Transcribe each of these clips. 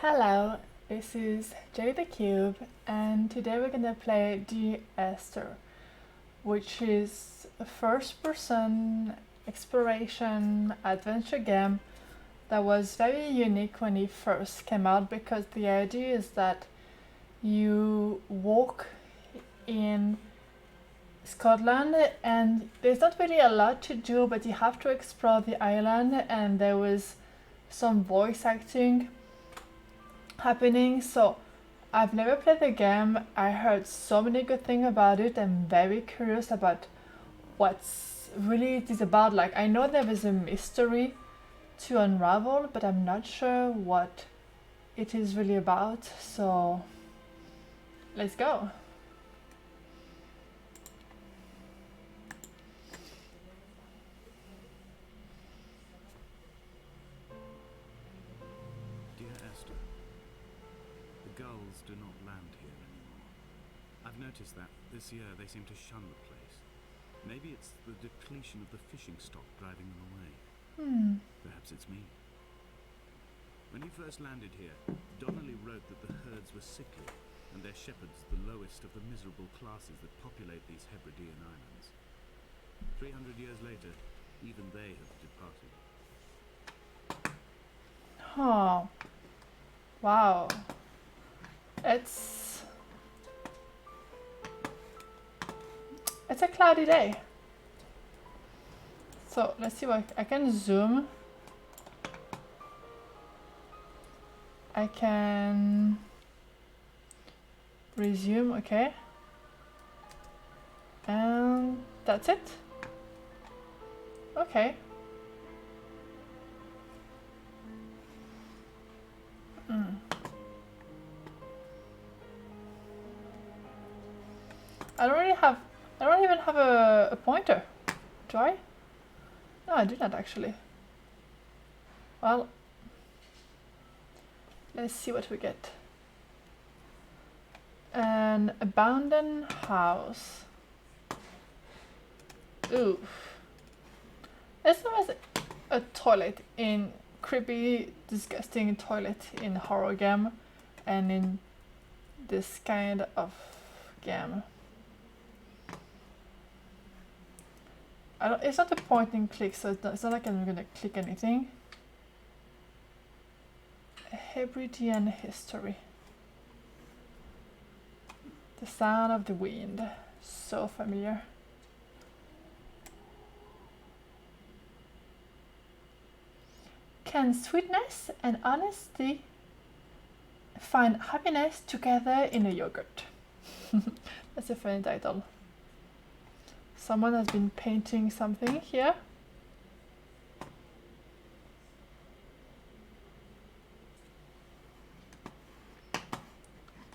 Hello, this is Jay the Cube, and today we're gonna play Esther, which is a first-person exploration adventure game that was very unique when it first came out because the idea is that you walk in Scotland and there's not really a lot to do, but you have to explore the island, and there was some voice acting happening. So I've never played the game. I heard so many good things about it. I'm very curious about what's really it is about. Like, I know there is a mystery to unravel, but I'm not sure what it is really about. So let's go. Dear Esther, the gulls do not land here anymore. I've noticed that this year they seem to shun the place. Maybe it's the depletion of the fishing stock driving them away. Perhaps it's me. When you first landed here, Donnelly wrote that the herds were sickly and their shepherds the lowest of the miserable classes that populate these Hebridean islands. 300 years later, even they have departed. Oh, wow. It's a cloudy day. So let's see what I can zoom. I can resume, okay. And that's it. Okay. I don't even have a pointer. Do I? No, I do not actually. Well, let's see what we get. An abandoned house. Ooh. There's always a toilet in creepy, disgusting toilet in horror game and in this kind of game. It's not a point and click, so it's not like I'm gonna click anything. Hebridean history. The sound of the wind. So familiar. Can sweetness and honesty find happiness together in a yogurt? That's a funny title. Someone has been painting something here.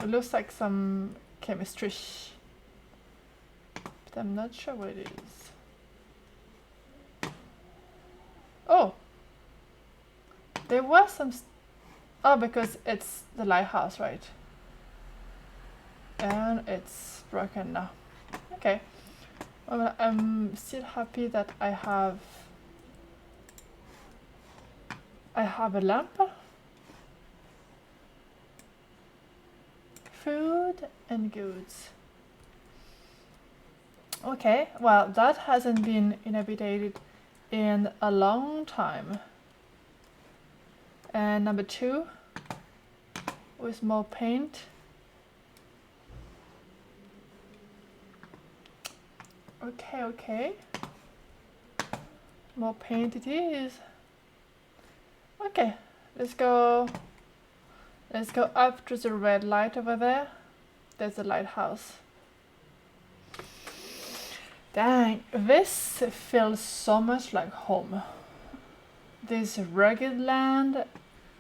It looks like some chemistry, but I'm not sure what it is. Oh! There was some... Oh, because it's the lighthouse, right? And it's broken now. Okay. Well, I'm still happy that I have a lamp, food and goods. Okay, well, that hasn't been inhabited in a long time. And number 2 with more paint. Okay. More paint it is. Okay, let's go up to the red light over there. There's a lighthouse. Dang, this feels so much like home. This rugged land,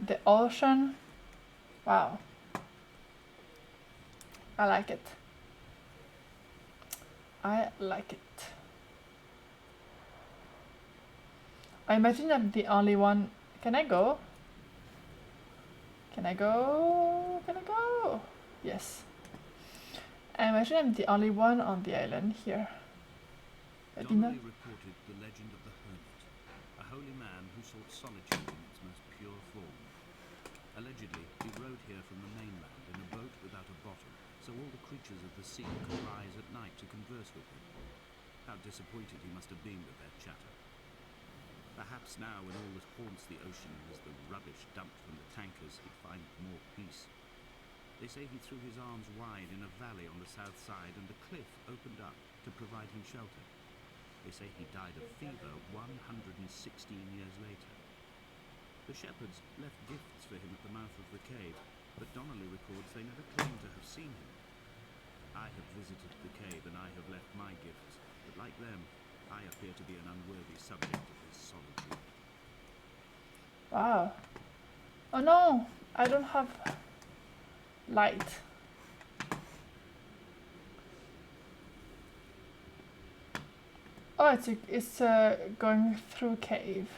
the ocean. Wow. I like it. I like it. I imagine I'm the only one. Can I go? Can I go? Can I go? Yes. I imagine I'm the only one on the island here. Donnelly reported the legend of the hermit, a holy man who sought solitude in its most pure form. Allegedly, he rode here from the mainland in a boat without a bottom, so all the creatures of the sea could rise at night to converse with him. How disappointed he must have been with their chatter. Perhaps now, when all that haunts the ocean is the rubbish dumped from the tankers, he'd find more peace. They say he threw his arms wide in a valley on the south side, and the cliff opened up to provide him shelter. They say he died of fever 116 years later. The shepherds left gifts for him at the mouth of the cave, but Donnelly records they never claimed to have seen him. I have visited the cave and I have left my gifts, but like them, I appear to be an unworthy subject of his solitude. Wow. Oh no, I don't have light. Oh, it's going through cave.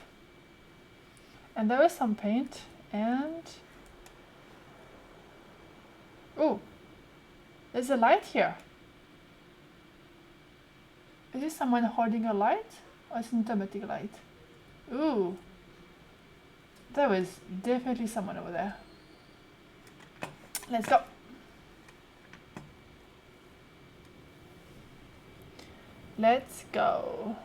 And there is some paint and... Oh, there's a light here. Is this someone holding a light? Or is it an automatic light? Ooh. There is definitely someone over there. Let's go. Let's go.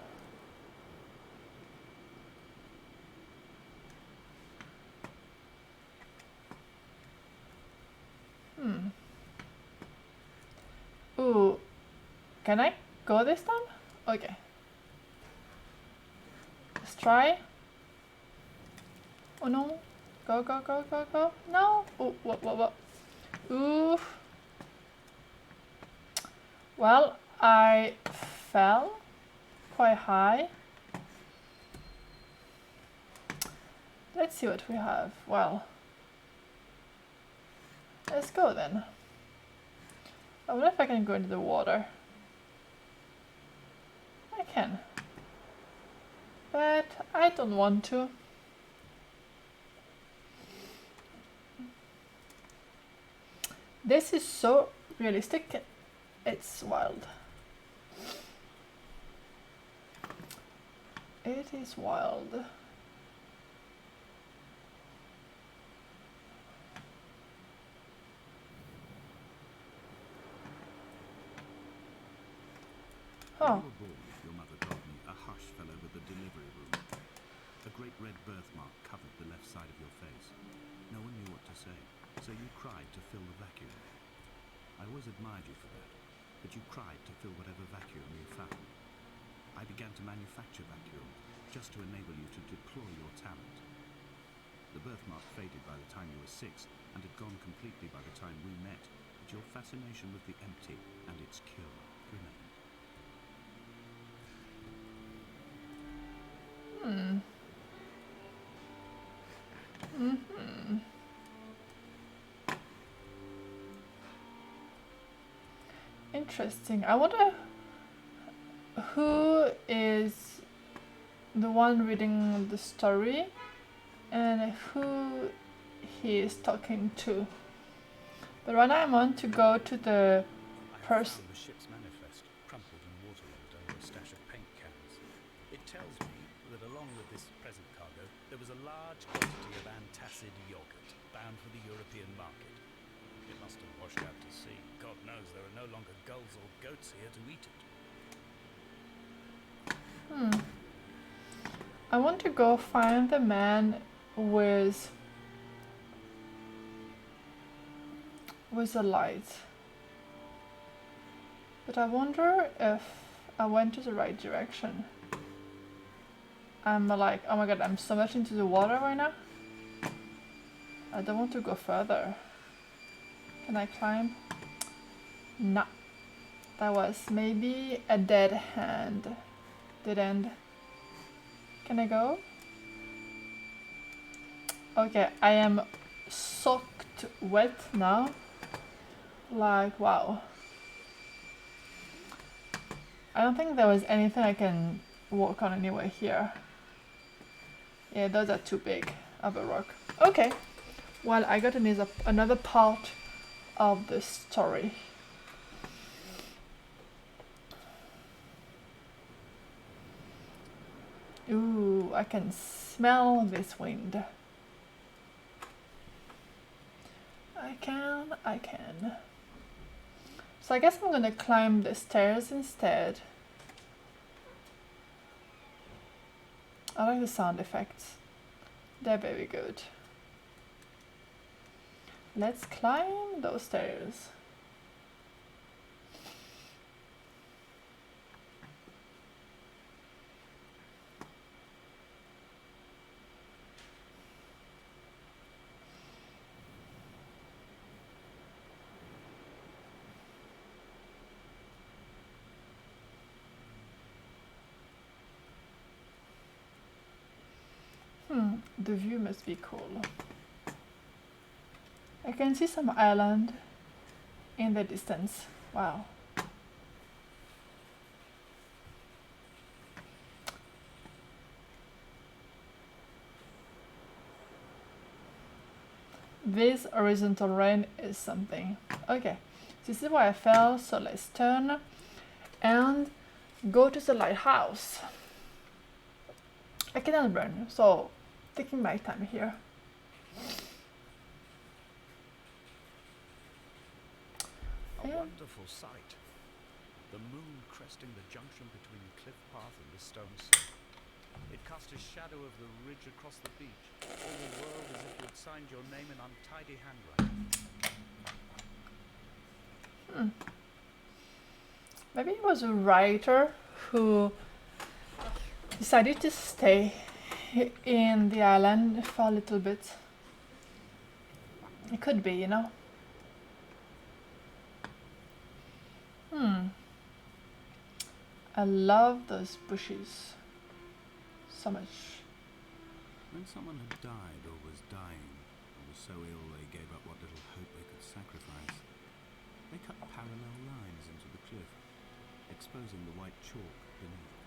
Ooh. Can I go this time? Okay. Let's try. Oh no. Go, go, go, go, go. No. Oh, what? Ooh. Well, I fell quite high. Let's see what we have. Well, let's go then. I wonder if I can go into the water. I can. But I don't want to. This is so realistic. It's wild. It is wild. When you were born, your mother told me, a hush fell over the delivery room. A great red birthmark covered the left side of your face. No one knew what to say, so you cried to fill the vacuum. I always admired you for that, but you cried to fill whatever vacuum you found. I began to manufacture vacuum, just to enable you to deploy your talent. The birthmark faded by the time you were 6, and had gone completely by the time we met, but your fascination with the empty and its cure remained. Interesting. I wonder who is the one reading the story and who he is talking to. But right now I want to go to the person. The ship's manifest, crumpled and waterlogged under a stash of paint cans. It tells me that along with this present cargo, there was a large quantity of antacid yogurt bound for the European market. It must have washed out to sea. God knows there are no longer gulls or goats here to eat it. I want to go find the man with a light. But I wonder if I went to the right direction. I'm like, oh my god, I'm so much into the water right now. I don't want to go further. Can I climb? No. That was maybe a dead end. Can I go? Okay, I am soaked wet now. Like, wow. I don't think there was anything I can walk on anywhere here. Yeah, those are too big of a rock. Okay. Well, I got another part of the story. Ooh, I can smell this wind. I can. So I guess I'm gonna climb the stairs instead. I like the sound effects. They're very good. Let's climb those stairs. The view must be cool. I can see some island in the distance. Wow. This horizontal rain is something. Okay, this is where I fell, so let's turn and go to the lighthouse. I cannot run, so taking my time here. A wonderful sight. The moon cresting the junction between the cliff path and the stone sill. It cast a shadow of the ridge across the beach. All the world as if you had signed your name in untidy handwriting. Maybe it was a writer who decided to stay in the island for a little bit. It could be, you know. I love those bushes so much. When someone had died or was dying, or was so ill they gave up what little hope they could sacrifice, they cut parallel lines into the cliff, exposing the white chalk beneath.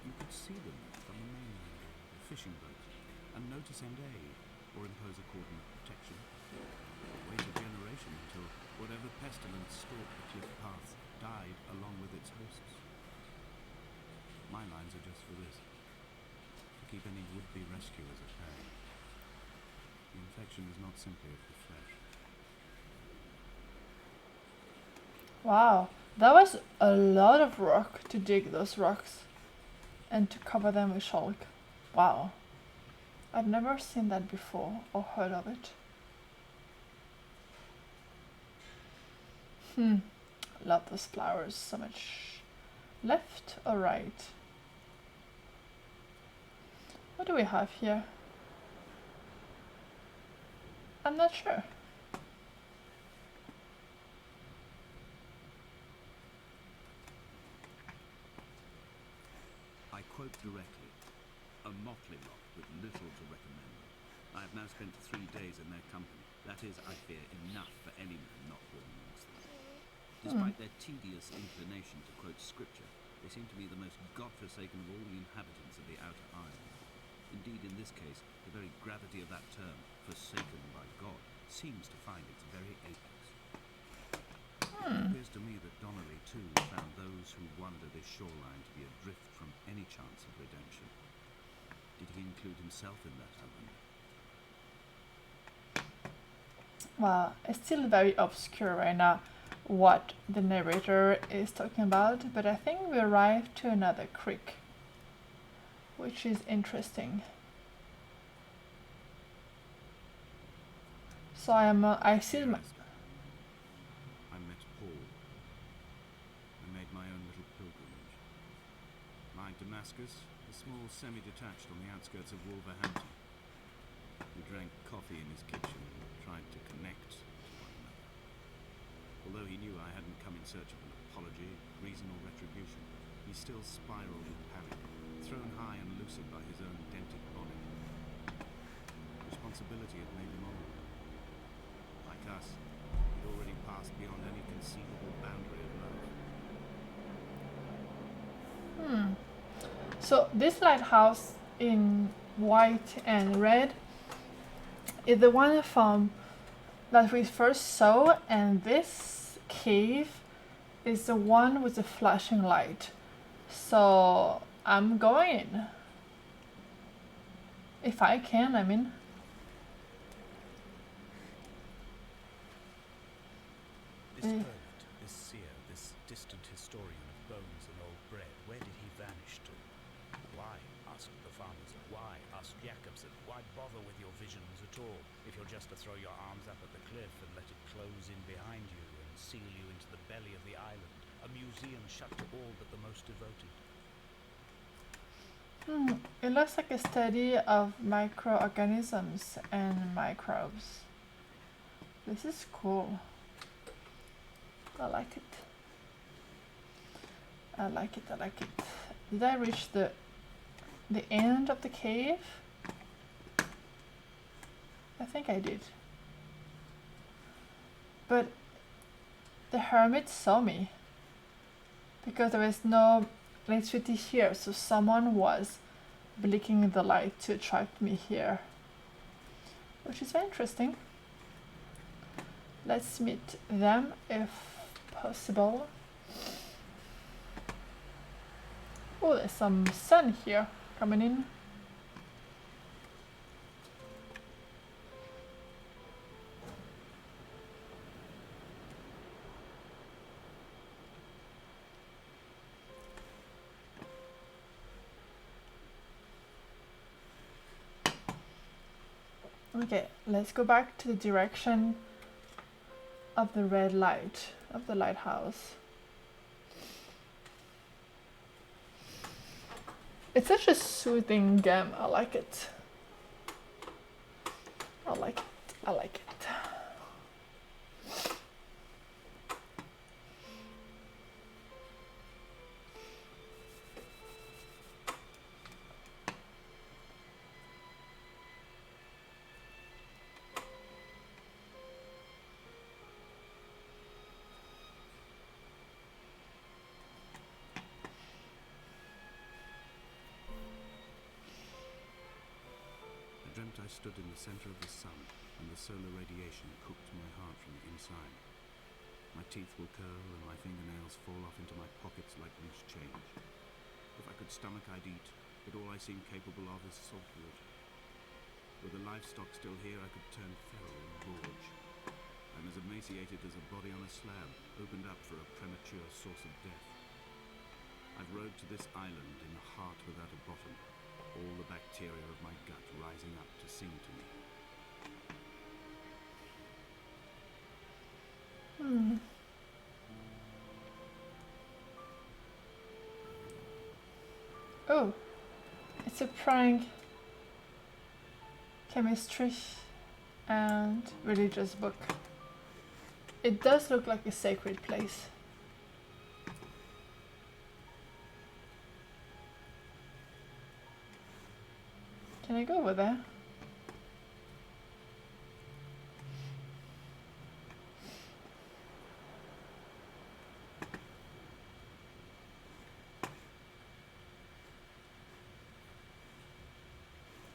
You could see them from the mainland or the fishing boat, and notice and aid, or impose a cordon of protection. Wait a generation until whatever pestilence stalked the cliff paths died along with its hosts. My lines are just for this. Keep any would-be rescuers at bay. The infection is not simply of the flesh. Wow, that was a lot of rock to dig those rocks and to cover them with chalk. Wow, I've never seen that before or heard of it. Love those flowers so much. Left or right? What do we have here? I'm not sure. I quote directly, a motley lot with little to recommend. I have now spent 3 days in their company. That is, I fear, enough for any man not born amongst them. Despite their tedious inclination to quote scripture, they seem to be the most godforsaken of all the inhabitants of the outer island. Indeed, in this case, the very gravity of that term, forsaken by God, seems to find its very apex. It appears to me that Donnelly, too, found those who wander this shoreline to be adrift from any chance of redemption. Did he include himself in that, I wonder? Well, it's still very obscure right now what the narrator is talking about, but I think we arrived to another creek, which is interesting. So I see I met Paul. I made my own little pilgrimage. My Damascus, a small semi-detached on the outskirts of Wolverhampton. We drank coffee in his kitchen and tried to connect to one another. Although he knew I hadn't come in search of an apology, reason or retribution, he still spiraled in panic, thrown high and loosened by his own dented bonnet. Responsibility had made him old. Like us, he'd already passed beyond any conceivable boundary of love. So this lighthouse in white and red is the one from that we first saw, and this cave is the one with the flashing light. So I'm going. If I can, I mean. the... hermit, this seer, this distant historian of bones and old bread, where did he vanish to? Why, asked the farmers, why, asked Jacobson, why bother with your visions at all, if you're just to throw your arms up at the cliff and let it close in behind you and seal you into the belly of the island, a museum shut to all but the most devoted? It looks like a study of microorganisms and microbes. This is cool. I like it. I like it, I like it. Did I reach the end of the cave? I think I did. But the hermit saw me because there is no electricity here, so someone was blinking the light to attract me here, which is very interesting. Let's meet them if possible. Oh, there's some sun here coming in. Okay, let's go back to the direction of the red light of the lighthouse. It's such a soothing game. I like it. I like it. I like it. I stood in the center of the sun, and the solar radiation cooked my heart from the inside. My teeth will curl, and my fingernails fall off into my pockets like loose change. If I could stomach, I'd eat, but all I seem capable of is salt water. Were the livestock still here, I could turn feral and gorge. I'm as emaciated as a body on a slab, opened up for a premature source of death. I've rowed to this island in a heart without a bottom, all the bacteria of my gut rising up to sing to me. Oh, it's a prank chemistry and religious book. It does look like a sacred place. Can I go over there?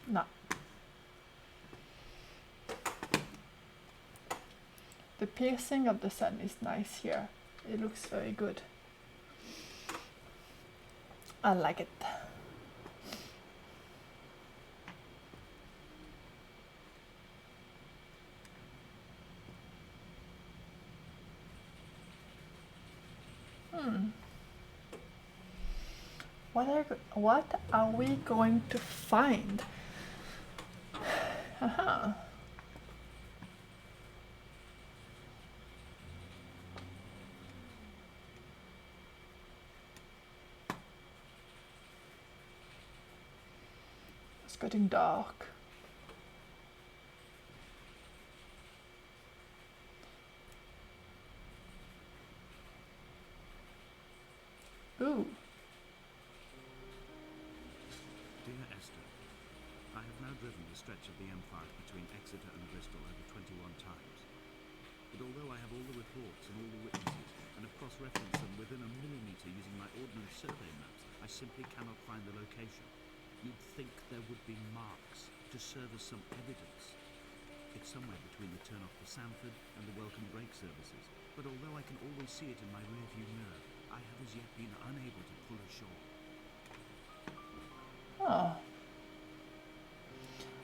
No. The piercing of the sun is nice here. It looks very good. I like it. What are we going to find? Haha. It's getting dark. Ooh. Dear Esther, I have now driven the stretch of the M5 between Exeter and Bristol over 21 times. But although I have all the reports and all the witnesses, and have cross-referenced them within a millimetre using my ordnance survey maps, I simply cannot find the location. You'd think there would be marks to serve as some evidence. It's somewhere between the turn-off for Sanford and the welcome brake services, but although I can always see it in my rear-view mirror, I have as yet been unable to pull ashore. Oh.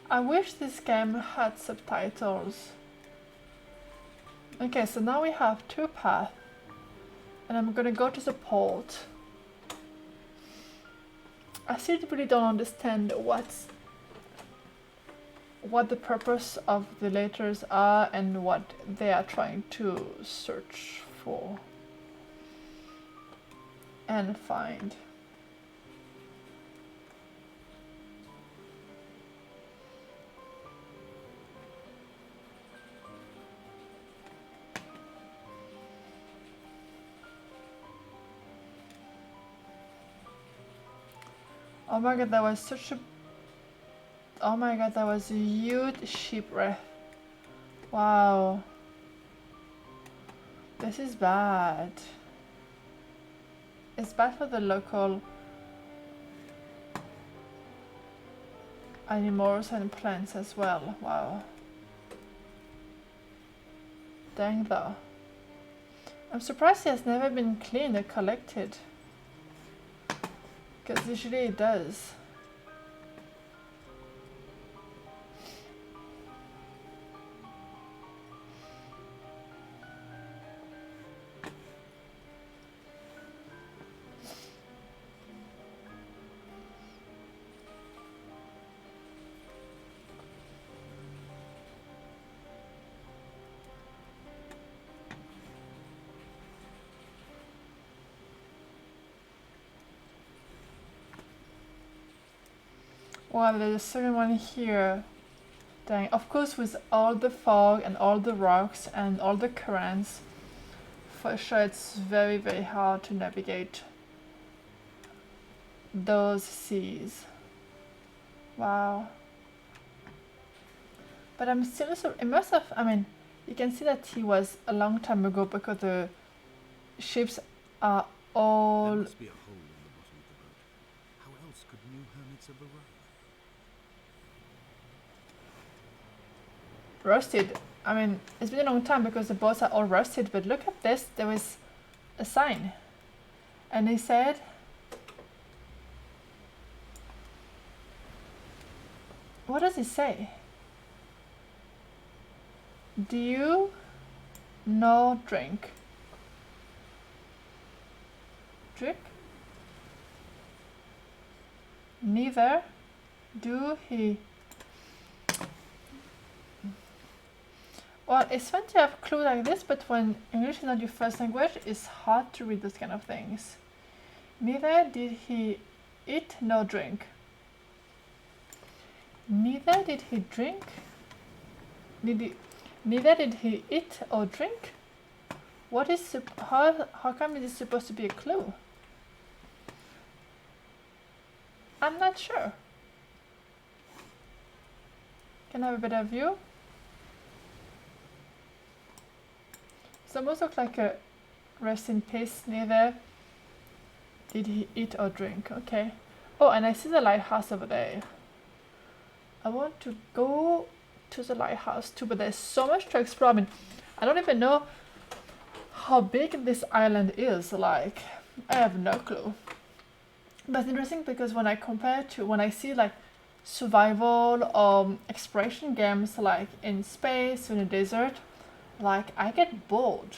I wish this game had subtitles. Okay, so now we have two paths, and I'm gonna go to the port. I still really don't understand what the purpose of the letters are and what they are trying to search for and find. Oh my god, that was such a... Oh my god, that was a huge shipwreck. Wow. This is bad. It's bad for the local animals and plants as well. Wow. Dang though. I'm surprised it has never been cleaned or collected. Because usually it does. Wow, there's a second one here. Dang, of course with all the fog and all the rocks and all the currents, for sure it's very very hard to navigate those seas. Wow. But I'm still so, it must have, I mean, you can see that he was a long time ago because the ships are There all must be a hole in the bottom of the boat. How else could new hermits ever run? rusted. I mean, it's been a long time because the boats are all rusted, but look at this, there was a sign. And he said, what does it say? Do you no drink? Drink? Neither do he. Well, it's fun to have clues like this, but when English is not your first language, it's hard to read those kind of things. Neither did he eat nor drink. Neither did he drink. Neither did he eat or drink. What is how come it is supposed to be a clue? I'm not sure. Can I have a better view? It almost looks like a rest in peace. Neither did he eat or drink. Okay. Oh, and I see the lighthouse over there. I want to go to the lighthouse too, but there's so much to explore. I mean, I don't even know how big this island is. Like, I have no clue. But it's interesting because when I compare to when I see like survival or exploration games like in space, in a desert, like I get bored.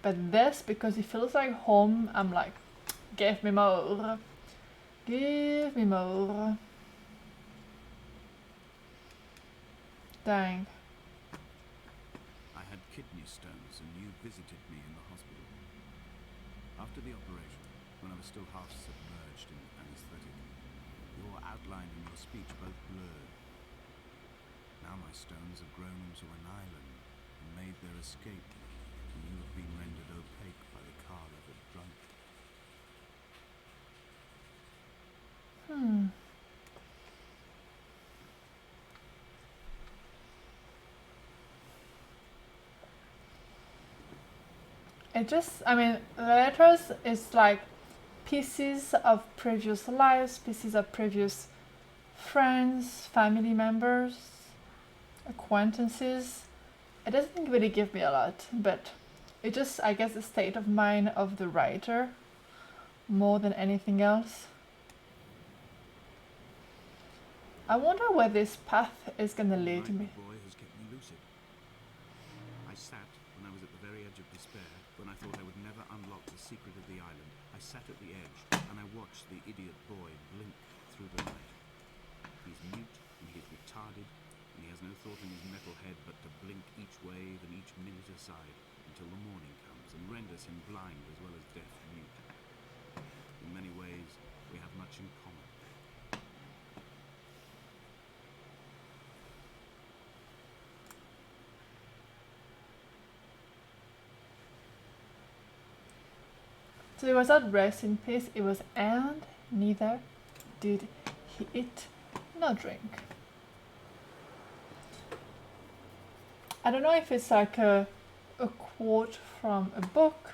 But this, because it feels like home, I'm like, give me more. Give me more. Dang. I had kidney stones and you visited me in the hospital. After the operation, when I was still half submerged in anesthetic, your outline and your speech both blurred. Now my stones have grown into an island and made their escape, and you have been rendered opaque by the cargo that drunk. It just, I mean, the letters is like pieces of previous lives, pieces of previous friends, family members, acquaintances. It doesn't really give me a lot, but it just, I guess, the state of mind of the writer more than anything else. I wonder where this path is gonna lead me. The boy has kept me lucid. I sat when I was at the despair, when I thought I would never unlock the secret of the island, I sat at the edge and I watched the idiot boy blink through the night. He's mute and he's retarded, and he has no thought in his metal head but to blink each wave and each minute aside until the morning comes and renders him blind as well as deaf mute. In many ways, we have much in common. So it was not rest in peace, it was and neither did he eat nor drink. I don't know if it's like a quote from a book,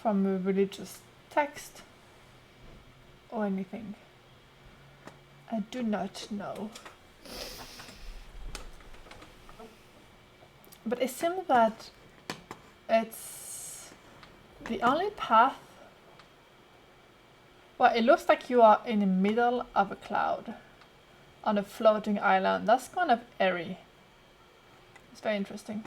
from a religious text, or anything. I do not know. But it seems that it's the only path. Well, it looks like you are in the middle of a cloud on a floating island. That's kind of airy. It's very interesting.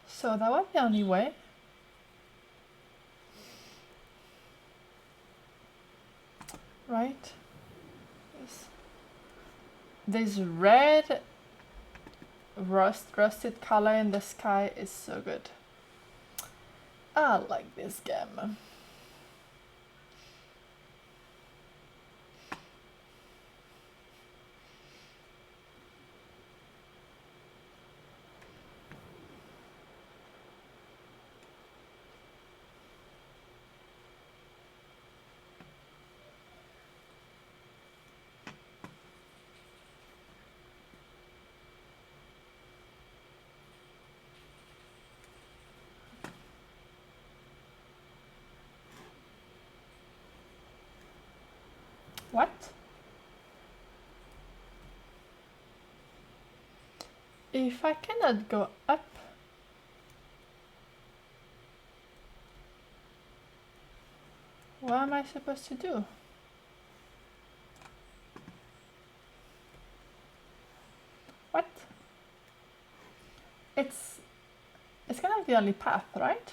So that was the only way. Right? Yes. This red rusted color in the sky is so good. I like this game. What? If I cannot go up, what am I supposed to do? What? It's kind of the only path, right?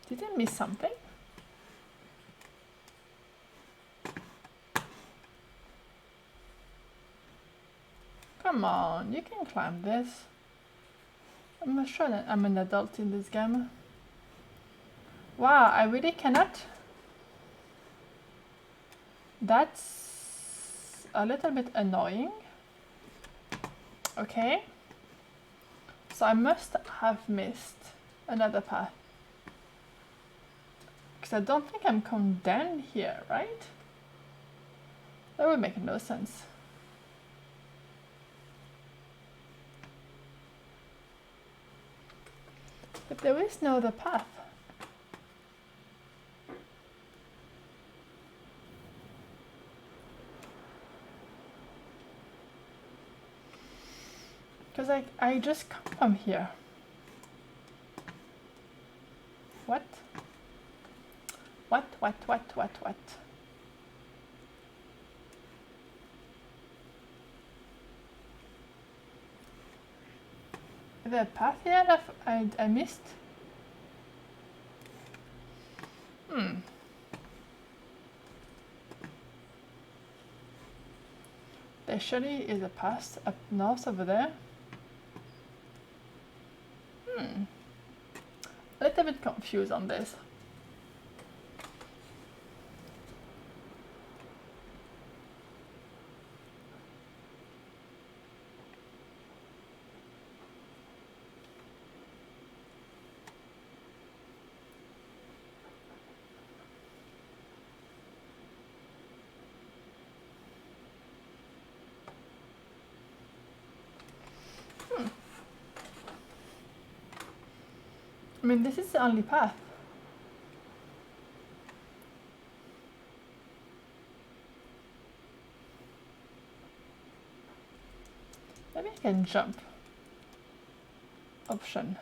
Did I miss something? Come on, you can climb this. I'm sure that I'm an adult in this game. Wow, I really cannot. That's a little bit annoying. Okay. So I must have missed another path. Because I don't think I'm coming down here, right? That would make no sense. But there is no other path. Because I just come from here. What? What? Is there a path here that I missed? There surely is a path up north over there. A little bit confused on this. I mean, this is the only path. I can jump. Option.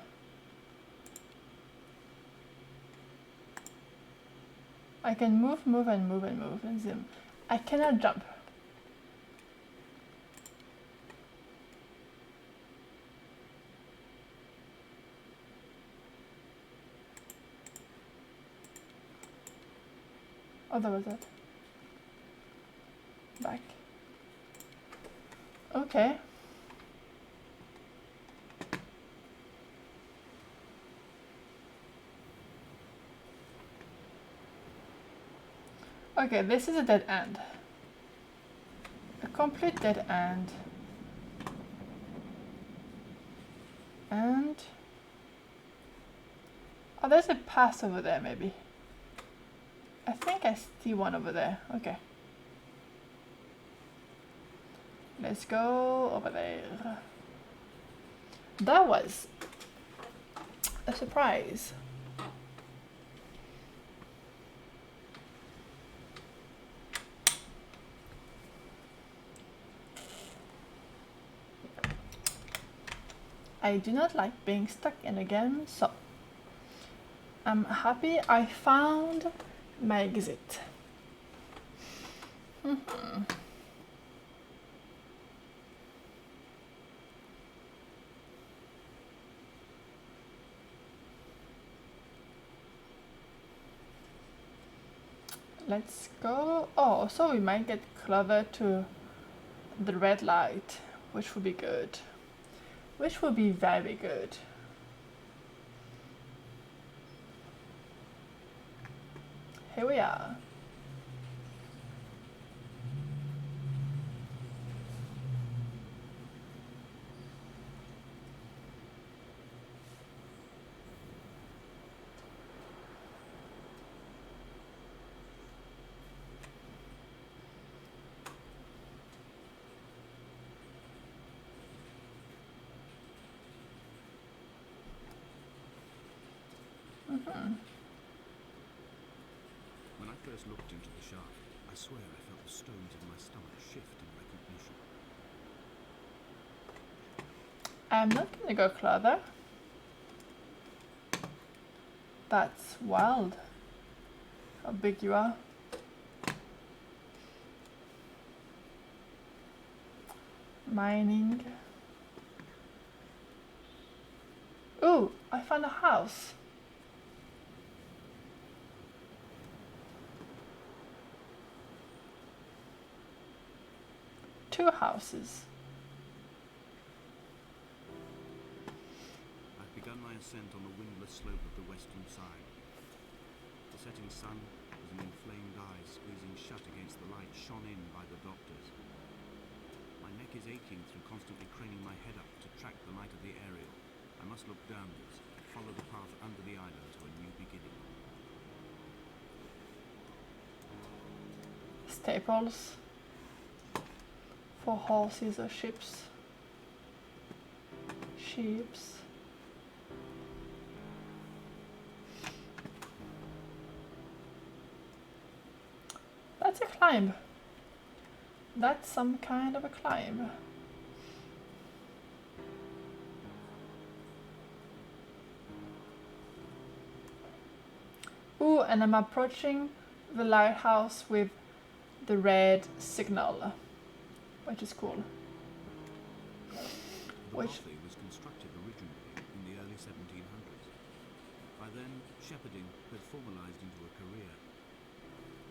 I can move and zoom. I cannot jump. Oh, that was it. Back. Okay. Okay, this is a dead end. A complete dead end. And... oh, there's a path over there, maybe. I think I see one over there. Okay. Let's go over there. That was a surprise. I do not like being stuck in a game, so I'm happy I found my exit. Let's go. Oh, so we might get closer to the red light, which would be good. Which would be very good. Here we are. When I first looked into the shaft, I swear I felt the stones in my stomach shift in recognition. I'm not gonna go closer. That's wild. How big you are. Mining. Ooh, I found a house. Two houses. I've begun my ascent on the windless slope of the western side. The setting sun, with an inflamed eye squeezing shut against the light, shone in by the doctors. My neck is aching through constantly craning my head up to track the light of the aerial. I must look downwards, follow the path under the island to a new beginning. Staples. For horses or ships. Sheeps. That's a climb. That's some kind of a climb. Ooh, and I'm approaching the lighthouse with the red signal, which is cool. The bothy was constructed originally in the early 1700s. By then, shepherding had formalized into a career.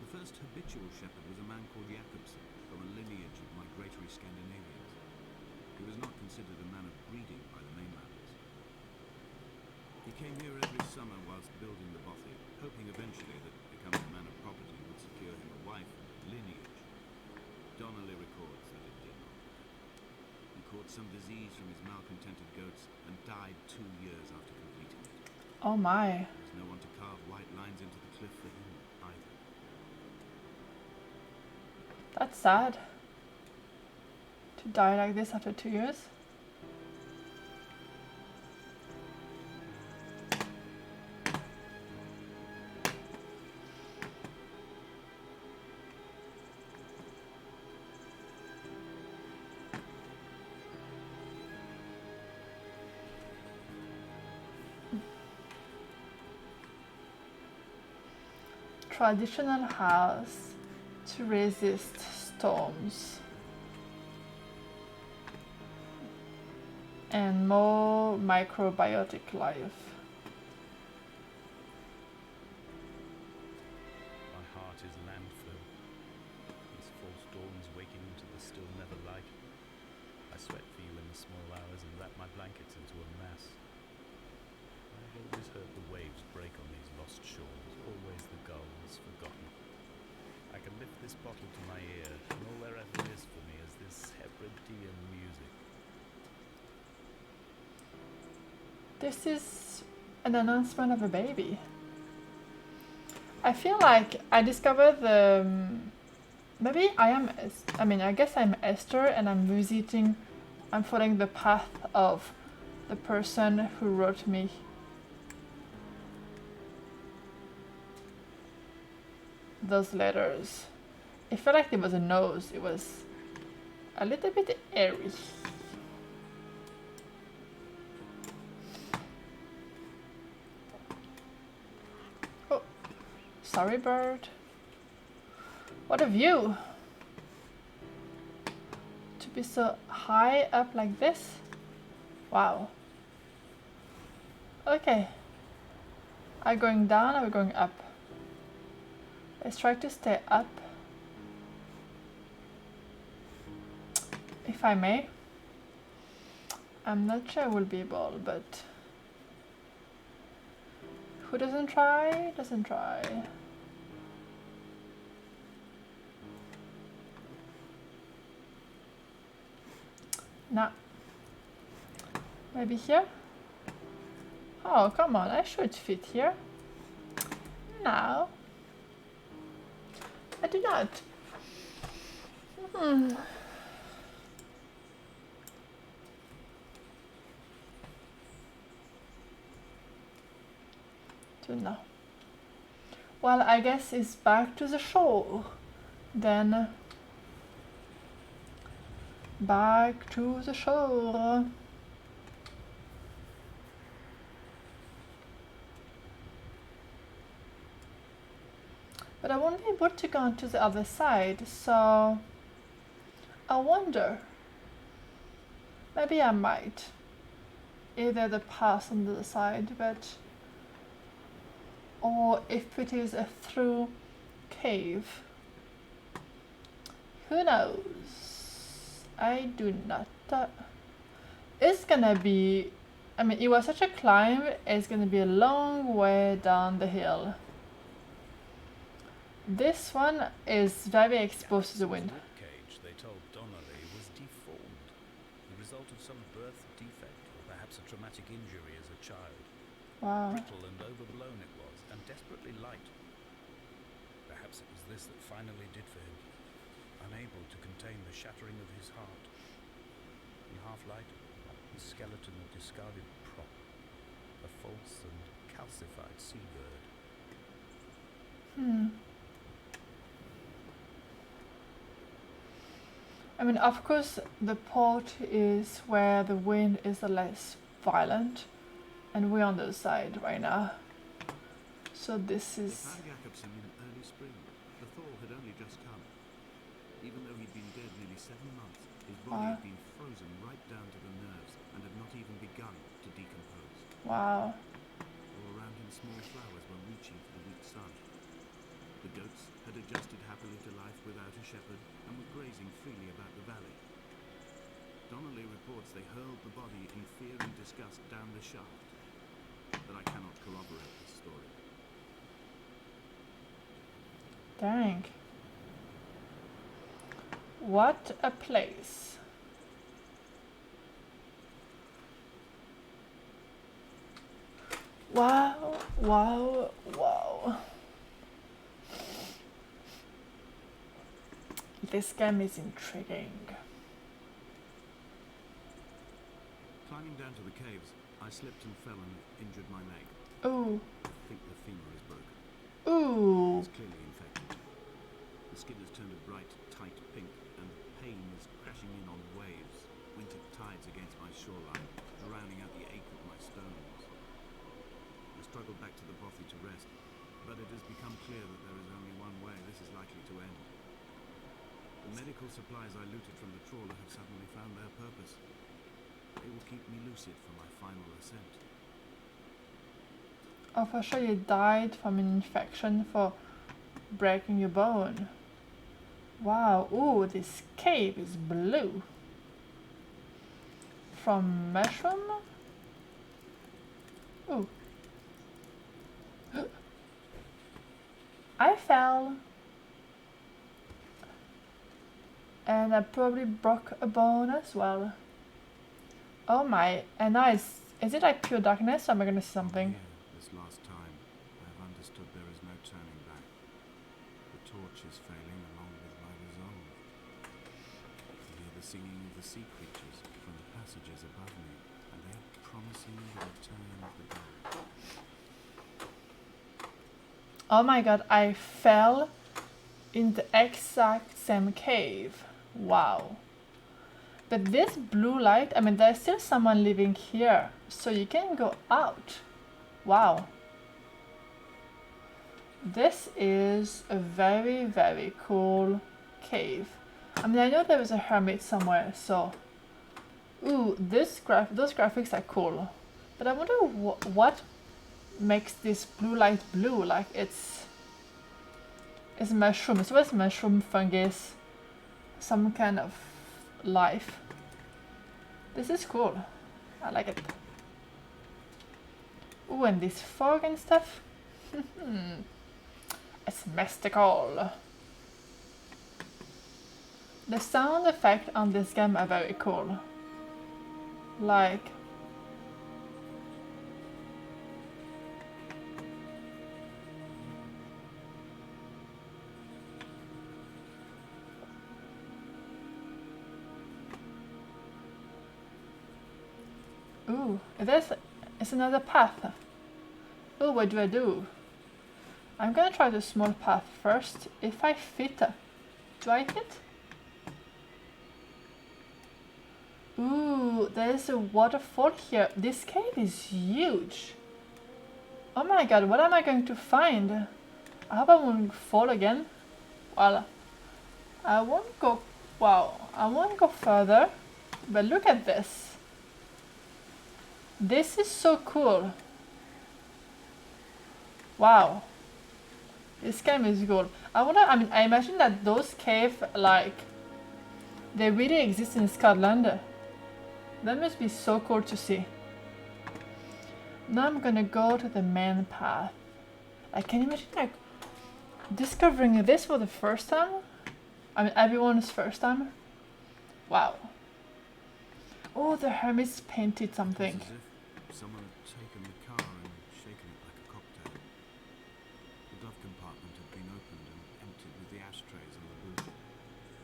The first habitual shepherd was a man called Jacobsen, from a lineage of migratory Scandinavians. He was not considered a man of breeding by the mainlanders. He came here every summer whilst building the bothy, hoping eventually that becoming a man of property would secure him a wife and lineage. Donnelly records that it did not. He caught some disease from his malcontented goats and died 2 years after completing it. Oh my. There was no one to carve white lines into the cliff for him either. That's sad. To die like this after 2 years. traditional house to resist storms. And more microbiotic life. My heart is landfill. These false dawns waking into the still never light. I sweat for you in the small hours and wrap my blankets into a mass. I've always heard the waves break on these lost shores, always the gulls forgotten. I can lift this bottle to my ear, and all there ever is for me is this Hebridean music. This is an announcement of a baby. I feel like I discovered the... maybe I guess I'm Esther and I'm following the path of the person who wrote me. Those letters. It felt like there was a nose. It was a little bit airy. Sorry, bird. What a view! To be so high up like this? Wow. Okay. Are we going down or are we going up? Let's try to stay up. If I may. I'm not sure I will be able, but... who doesn't try, doesn't try. No. Maybe here? Oh, come on, I should fit here. No. I do not. Do not. Well, I guess it's back to the shore. Then back to the shore. But I won't be able to go on to the other side, so I wonder. Maybe I might. Either the path on the other side, but or if it is a through cave. Who knows? I do not. It's gonna be, it was such a climb, it's gonna be a long way down the hill. This one is very exposed to the wind. The ribcage, they told Donnelly, was deformed, the result of some birth defect, or perhaps a traumatic injury as a child. Wow. Brittle and overblown it was, and desperately light. Perhaps it was this that finally did for him, unable to contain the shattering of his heart. In half-light, his skeleton a discarded prop, a false and calcified seabird. Of course, the port is where the wind is the less violent, and we're on the side right now. So this is... They found Jakobsen in early spring. The thaw had only just come. Even though he'd been dead nearly 7 months, his body had been frozen right down to the nerves and had not even begun to decompose. Wow. All around him small flowers were reaching for the weak sun. The goats had adjusted happily to life without a shepherd and were grazing freely about the valley. Donnelly reports they hurled the body in fear and disgust down the shaft, but I cannot corroborate this story. Dang. What a place. Wow, wow, wow. This game is intriguing. Climbing down to the caves, I slipped and fell and injured my leg. Ooh. I think the femur is broken. Ooh. It's clearly infected. The skin has turned a bright, tight pink, and pain is crashing in on waves, winter tides against my shoreline, drowning out the ache of my stones. I struggled back to the bothy to rest, But it has become clear that there is only one way this is likely to end. The medical supplies I looted from the trawler have suddenly found their purpose. They will keep me lucid for my final ascent. Oh, for sure you died from an infection for breaking your bone. Wow, ooh, this cave is blue. From mushroom? Ooh. I fell. And I probably broke a bone as well. Oh my, and now is it like pure darkness or am I gonna see something? Here, this last time, I have understood there is no turning back. The torch is failing along with my resolve. I hear the singing of the sea creatures from the passages above me, and they are promising the return of the gold. Oh my god, I fell in the exact same cave. Wow. But this blue light, I mean, there's still someone living here, so you can go out. Wow. This is a very, very cool cave. I mean, I know there is a hermit somewhere, so... Ooh, those graphics are cool. But I wonder what makes this blue light blue, like it's mushroom. So it's mushroom, fungus, some kind of life. This is cool. I like it. Ooh, and this fog and stuff. It's mystical. The sound effect on this game are very cool. Like... Ooh, it's another path. Ooh, what do I do? I'm gonna try the small path first. If I fit, do I fit? Ooh, there's a waterfall here. This cave is huge. Oh my god, what am I going to find? I hope I won't fall again. Well, I won't go... Wow, I won't go further. But look at this. This is so cool. Wow. This game is cool. I mean, I imagine that those caves, like, they really exist in Scotland. That must be so cool to see. Now I'm gonna go to the main path. Like, can you imagine, like, discovering this for the first time? I mean, everyone's first time. Wow. Oh, the hermits painted something. It's as if someone had taken the car and shaken it like a cocktail. The glove compartment had been opened and emptied with the ashtrays in the boot.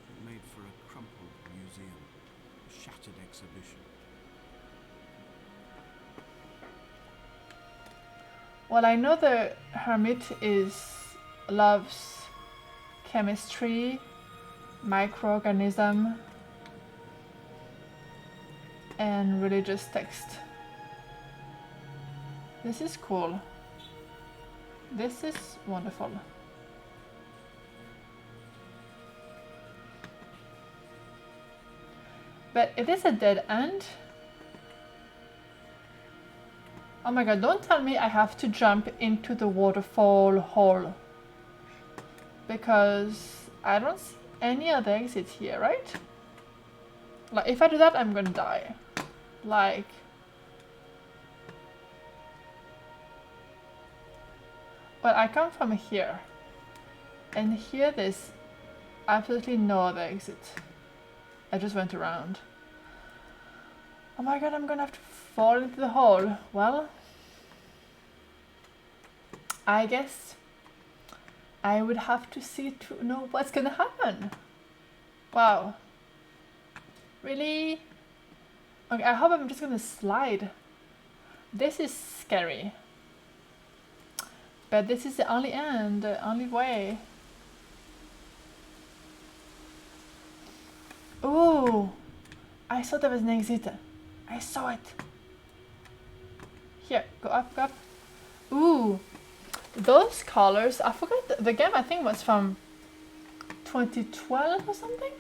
It made for a crumpled museum, a shattered exhibition. Well, I know the hermit loves chemistry, microorganism, and religious text. This is cool. This is wonderful. But it is a dead end. Oh my god, don't tell me I have to jump into the waterfall hole. Because I don't see any other exit here, right? Like, if I do that, I'm gonna die. Like... Well, I come from here. And here there's absolutely no other exit. I just went around. Oh my god, I'm gonna have to fall into the hole. Well, I guess I would have to see to know what's gonna happen. Wow. Really? Okay, I hope I'm just gonna slide. This is scary. But this is the only end, the only way. Ooh! I saw there was an exit. I saw it. Here, go up, go up. Ooh! Those colors, I forgot the game, I think was from 2012 or something?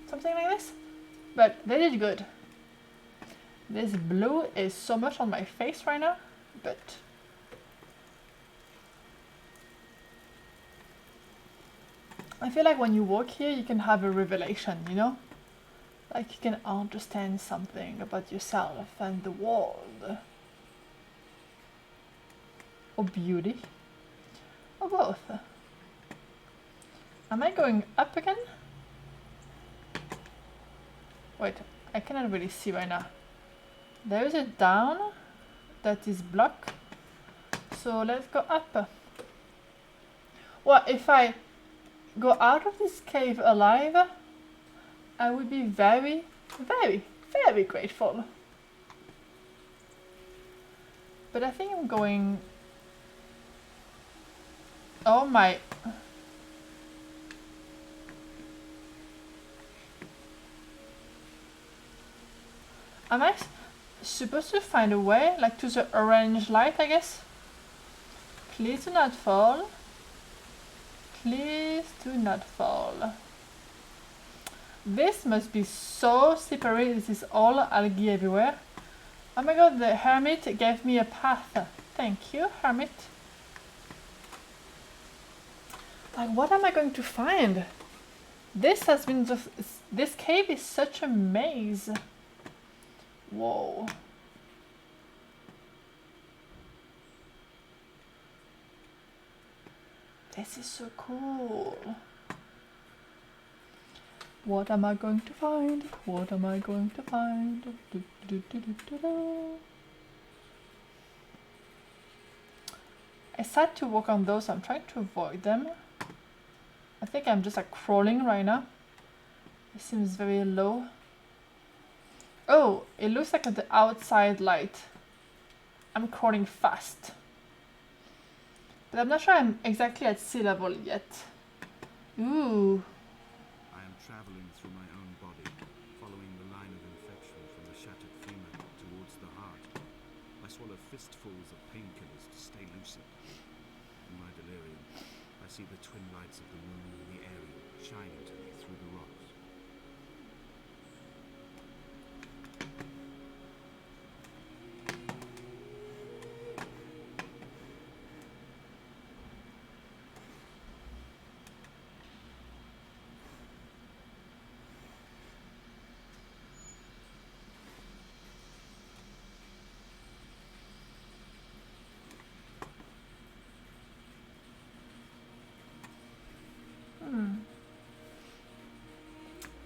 Something like this. But they did good. This blue is so much on my face right now, but I feel like when you walk here, you can have a revelation, you know? Like you can understand something about yourself and the world. Or beauty. Or both. Am I going up again? Wait, I cannot really see right now. There is a down that is blocked. So let's go up. Well, if I go out of this cave alive, I would be very, very, very grateful. But I think I'm going... Oh my... Am I supposed to find a way, like to the orange light, I guess? Please do not fall. Please do not fall. This must be so slippery. This is all algae everywhere. Oh my god, the hermit gave me a path. Thank you, hermit. Like, what am I going to find? This has been just... This cave is such a maze. Whoa. This is so cool. What am I going to find? What am I going to find? Do, do, do, do, do, do. I started to work on those. I'm trying to avoid them. I think I'm just like crawling right now. It seems very low. Oh, it looks like the outside light. I'm crawling fast. But I'm not sure I'm exactly at sea level yet. Ooh. I am traveling through my own body, following the line of infection from the shattered femur towards the heart. I swallow fistfuls of painkillers to stay lucid. In my delirium, I see the twin lights of the moon and the Ariel shining to me through the rocks.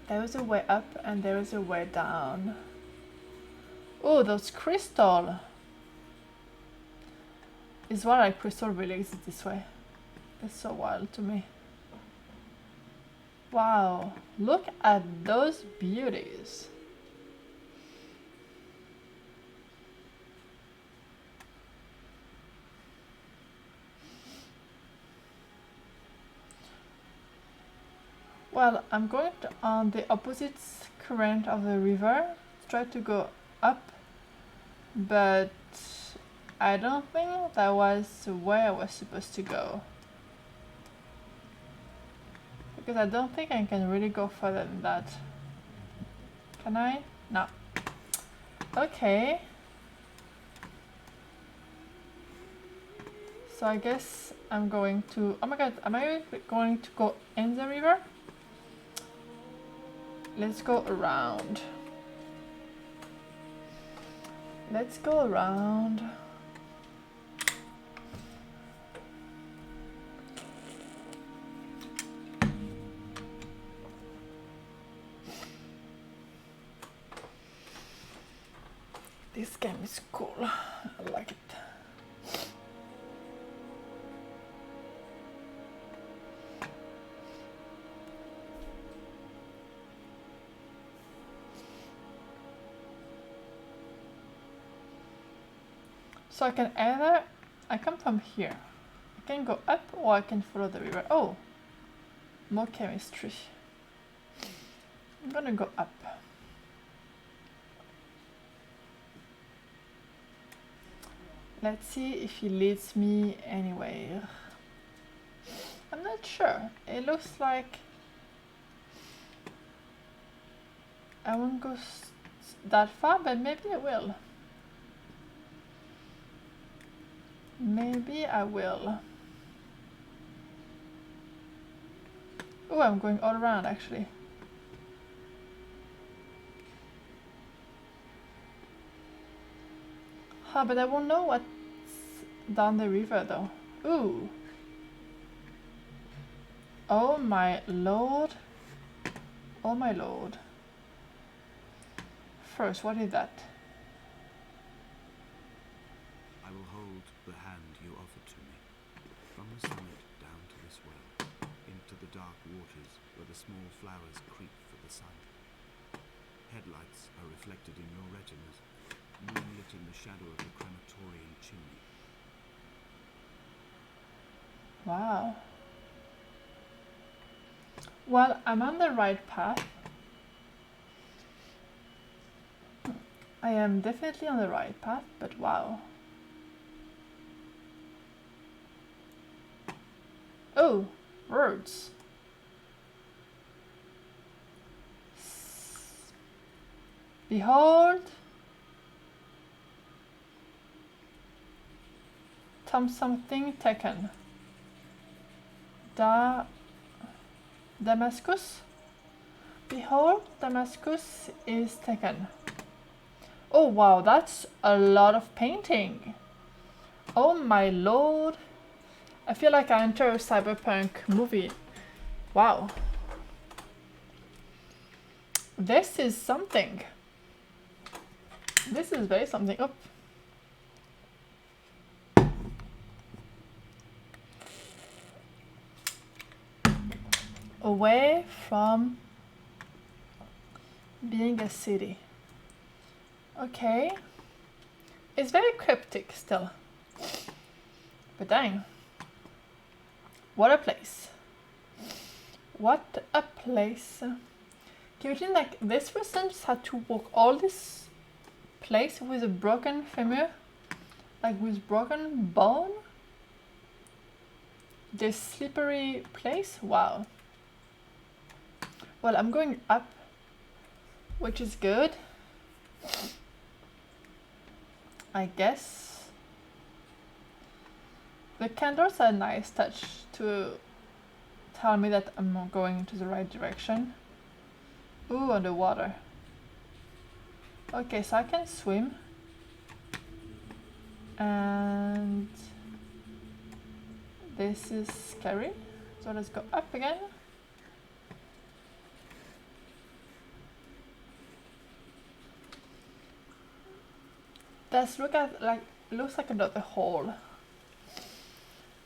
There is a way up and there is a way down. Oh, those crystal. Is why like crystal really exists this way. It's so wild to me. Wow, look at those beauties. Well, I'm going on the opposite current of the river, try to go up, but I don't think that was where I was supposed to go. Because I don't think I can really go further than that. Can I? No. Okay. So I guess I'm going to... Oh my god, am I going to go in the river? Let's go around. Let's go around. This game is cool. I like it. So I can either, I come from here. I can go up or I can follow the river. Oh, more chemistry. I'm gonna go up. Let's see if he leads me anywhere. I'm not sure. It looks like I won't go that far, but maybe I will. Maybe I will. Oh, I'm going all around actually. Huh, but I won't know what's down the river though. Ooh. Oh my lord. Oh my lord. First, what is that? I will hold the hand you offered to me. From the summit down to this well, into the dark waters where the small flowers creep for the sun. Headlights are reflected in your retinas, moonlit in the shadow of the crematorium chimney. Wow. Well, I'm on the right path. I am definitely on the right path, but wow. Oh, words. Behold, something taken. Damascus? Behold, Damascus is taken. Oh wow, that's a lot of painting. Oh my lord. I feel like I enter a cyberpunk movie. Wow. This is something. This is very something. Oh. Away from being a city. Okay. It's very cryptic still. But dang. What a place. What a place. Can you imagine like this person just had to walk all this place with a broken femur? Like with broken bone? This slippery place? Wow. Well, I'm going up, which is good. I guess. The candles are a nice touch to tell me that I'm going into the right direction. Ooh, underwater. Okay, so I can swim. And this is scary. So let's go up again. Let's look at like looks like another hole.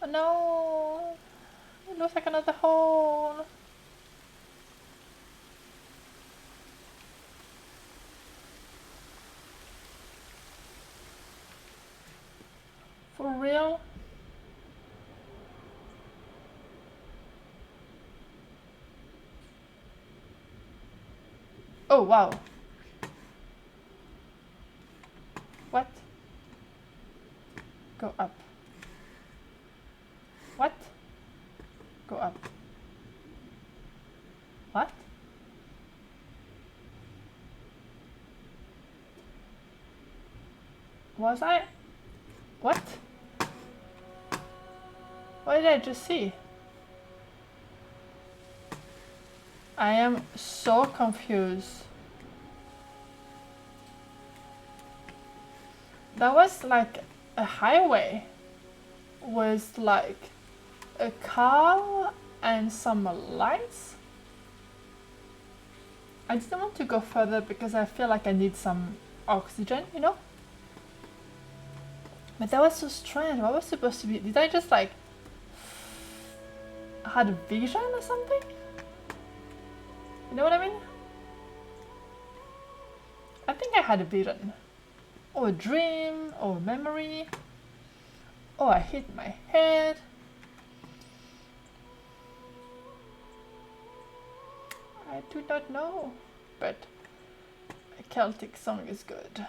Oh no! It looks like another hole. For real? Oh wow. What? Go up. What? Go up. What? Was I? What? What did I just see? I am so confused. That was like a highway with like a car and some lights. I didn't want to go further because I feel like I need some oxygen, you know? But that was so strange. What was supposed to be? Did I just like had a vision or something? You know what I mean? I think I had a vision. Or a dream, or a memory. Oh, I hit my head. I do not know, but a Celtic song is good.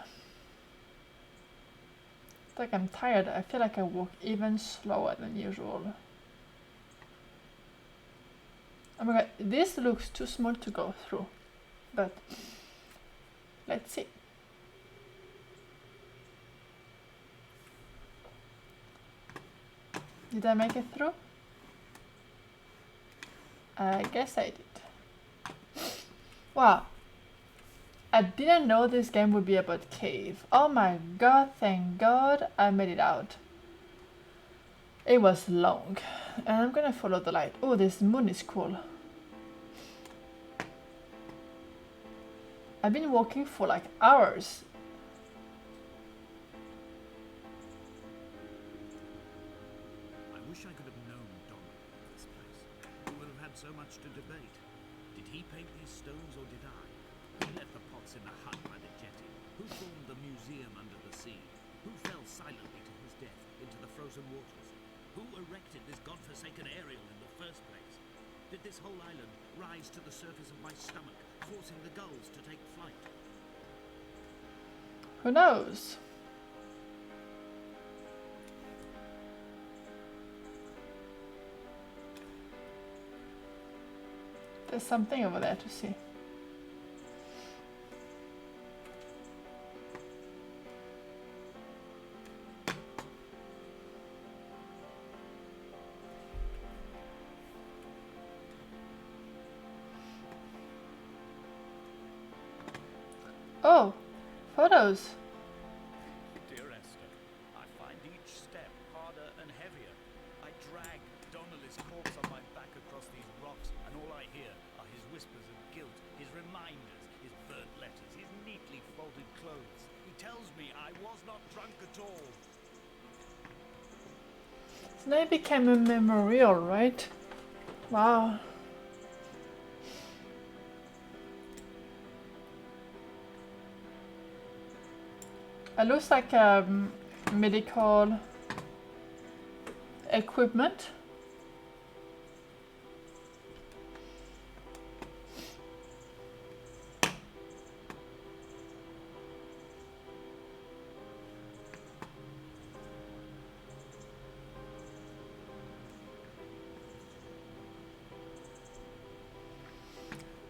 It's like I'm tired. I feel like I walk even slower than usual. Oh my god, this looks too small to go through. But let's see. Did I make it through? I guess I did. Wow. I didn't know this game would be about cave. Oh my god, thank god I made it out. It was long. And I'm gonna follow the light. Oh, this moon is cool. I've been walking for like hours. I wish I could have known Donald in this place. We would have had so much to debate. Did he paint these stones or did I? Who left the pots in the hut by the jetty? Who formed the museum under the sea? Who fell silently to his death into the frozen waters? Who erected this godforsaken aerial in the first place? Did this whole island rise to the surface of my stomach, forcing the gulls to take flight? Who knows? There's something over there to see. Oh, photos. Dear Esther, I find each step harder and heavier. I drag Donnelly's corpse on my back across these rocks, and all I hear are his whispers of guilt, his reminders, his burnt letters, his neatly folded clothes. He tells me I was not drunk at all. So now it became a memorial, right? Wow. It looks like medical equipment.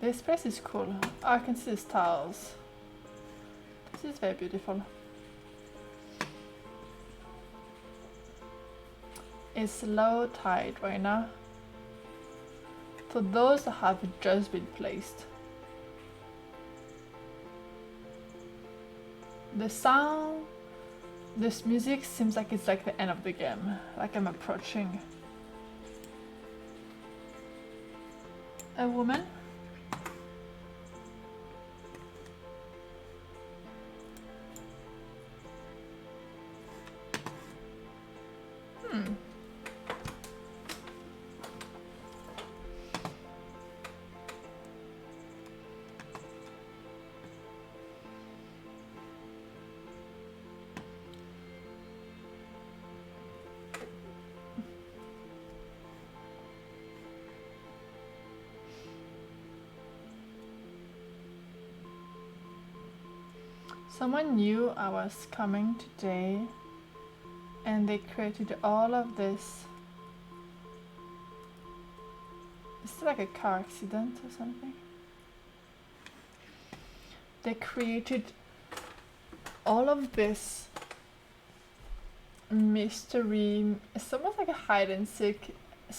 This place is cool. I can see the stars. This is very beautiful. It's low tide right now. So those have just been placed. The sound, this music seems like it's like the end of the game, like I'm approaching. A woman? Someone knew I was coming today and they created all of this. Is it like a car accident or something? They created all of this mystery. It's almost like a hide and seek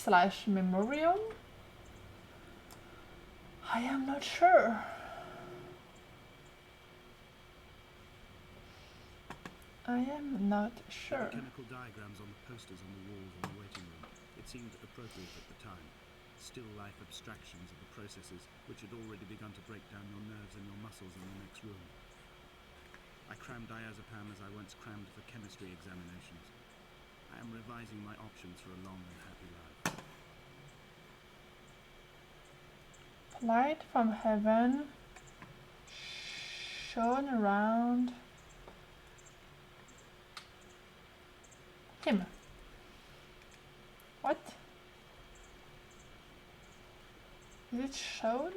/ memorial. I am not sure. I am not sure. There were chemical diagrams on the posters on the walls in the waiting room. It seemed appropriate at the time. Still life abstractions of the processes which had already begun to break down your nerves and your muscles in the next room. I crammed diazepam as I once crammed for chemistry examinations. I am revising my options for a long and happy life. Light from heaven shone around him. What? Is it shown?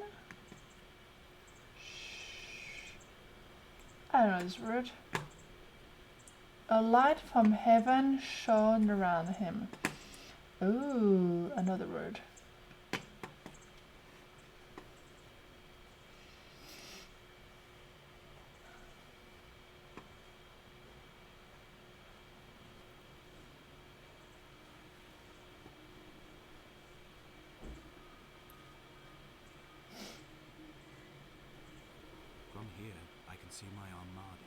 I don't know this word. A light from heaven shone around him. Ooh, another word. From here, I can see my armada.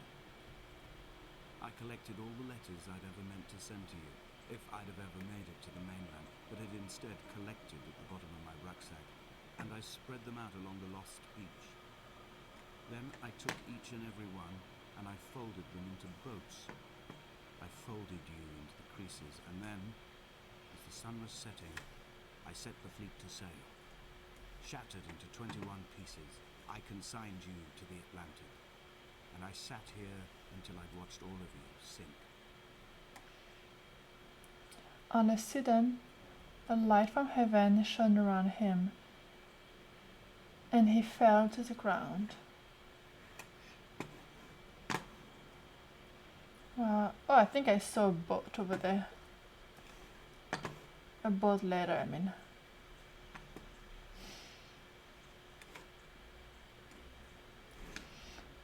I collected all the letters I'd ever meant to send to you, if I'd have ever made it to the mainland, but had instead collected at the bottom of my rucksack, and I spread them out along the lost beach. Then I took each and every one, and I folded them into boats. I folded you into the creases, and then, as the sun was setting, I set the fleet to sail. Shattered into 21 pieces, I consigned you to the Atlantic, and I sat here until I'd watched all of you sink. On a sudden, a light from heaven shone around him, and he fell to the ground. Oh, I think I saw a boat over there. A boat later, I mean.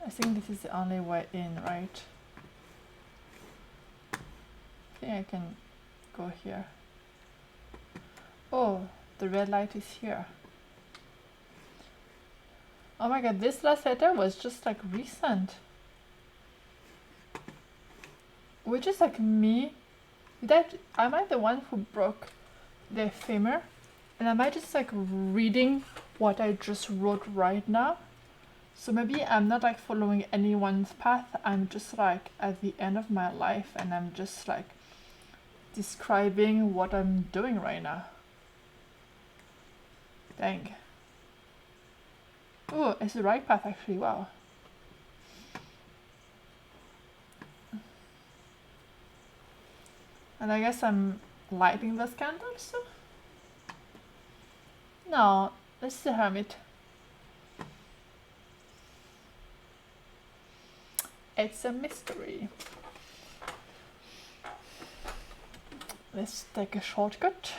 I think this is the only way in, right? I think I can go here. Oh, the red light is here. Oh my god, this last letter was just like recent. Which is like me. Am I the one who broke the femur? And am I just like reading what I just wrote right now? So maybe I'm not like following anyone's path. I'm just like at the end of my life and I'm just like describing what I'm doing right now. Dang. Oh, it's the right path actually, wow. And I guess I'm lighting those candles, so? No, it's the hermit. It's a mystery. Let's take a shortcut.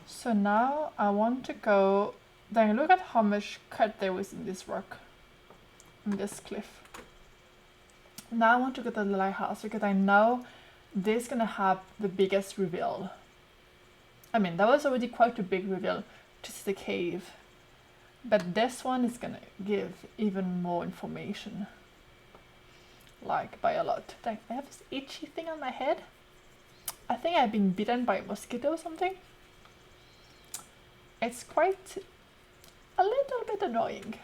So now I want to go, then look at how much cut there was in this rock, in this cliff. Now I want to go to the lighthouse because I know this is gonna have the biggest reveal. I mean, that was already quite a big reveal to see the cave. But this one is gonna give even more information. Like by a lot. Dang, I have this itchy thing on my head. I think I've been bitten by a mosquito or something. It's quite a little bit annoying,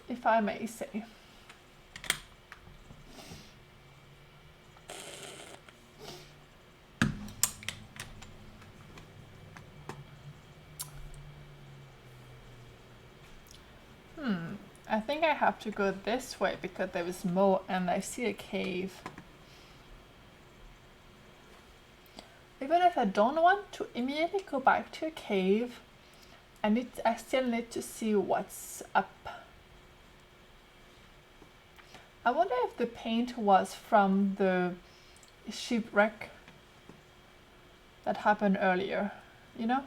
if I may say. I think I have to go this way because there is more and I see a cave. Even if I don't want to immediately go back to a cave, I still need to see what's up. I wonder if the paint was from the shipwreck that happened earlier, you know?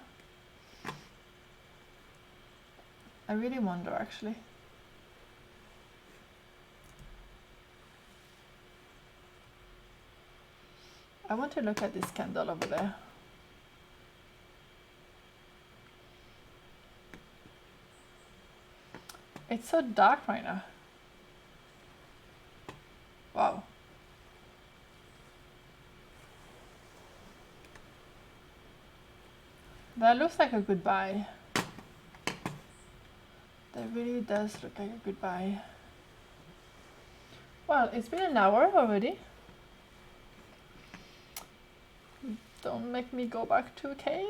I really wonder actually. I want to look at this candle over there. It's so dark right now. Wow. That looks like a goodbye. That really does look like a goodbye. Well, it's been an hour already. Don't make me go back to a cave.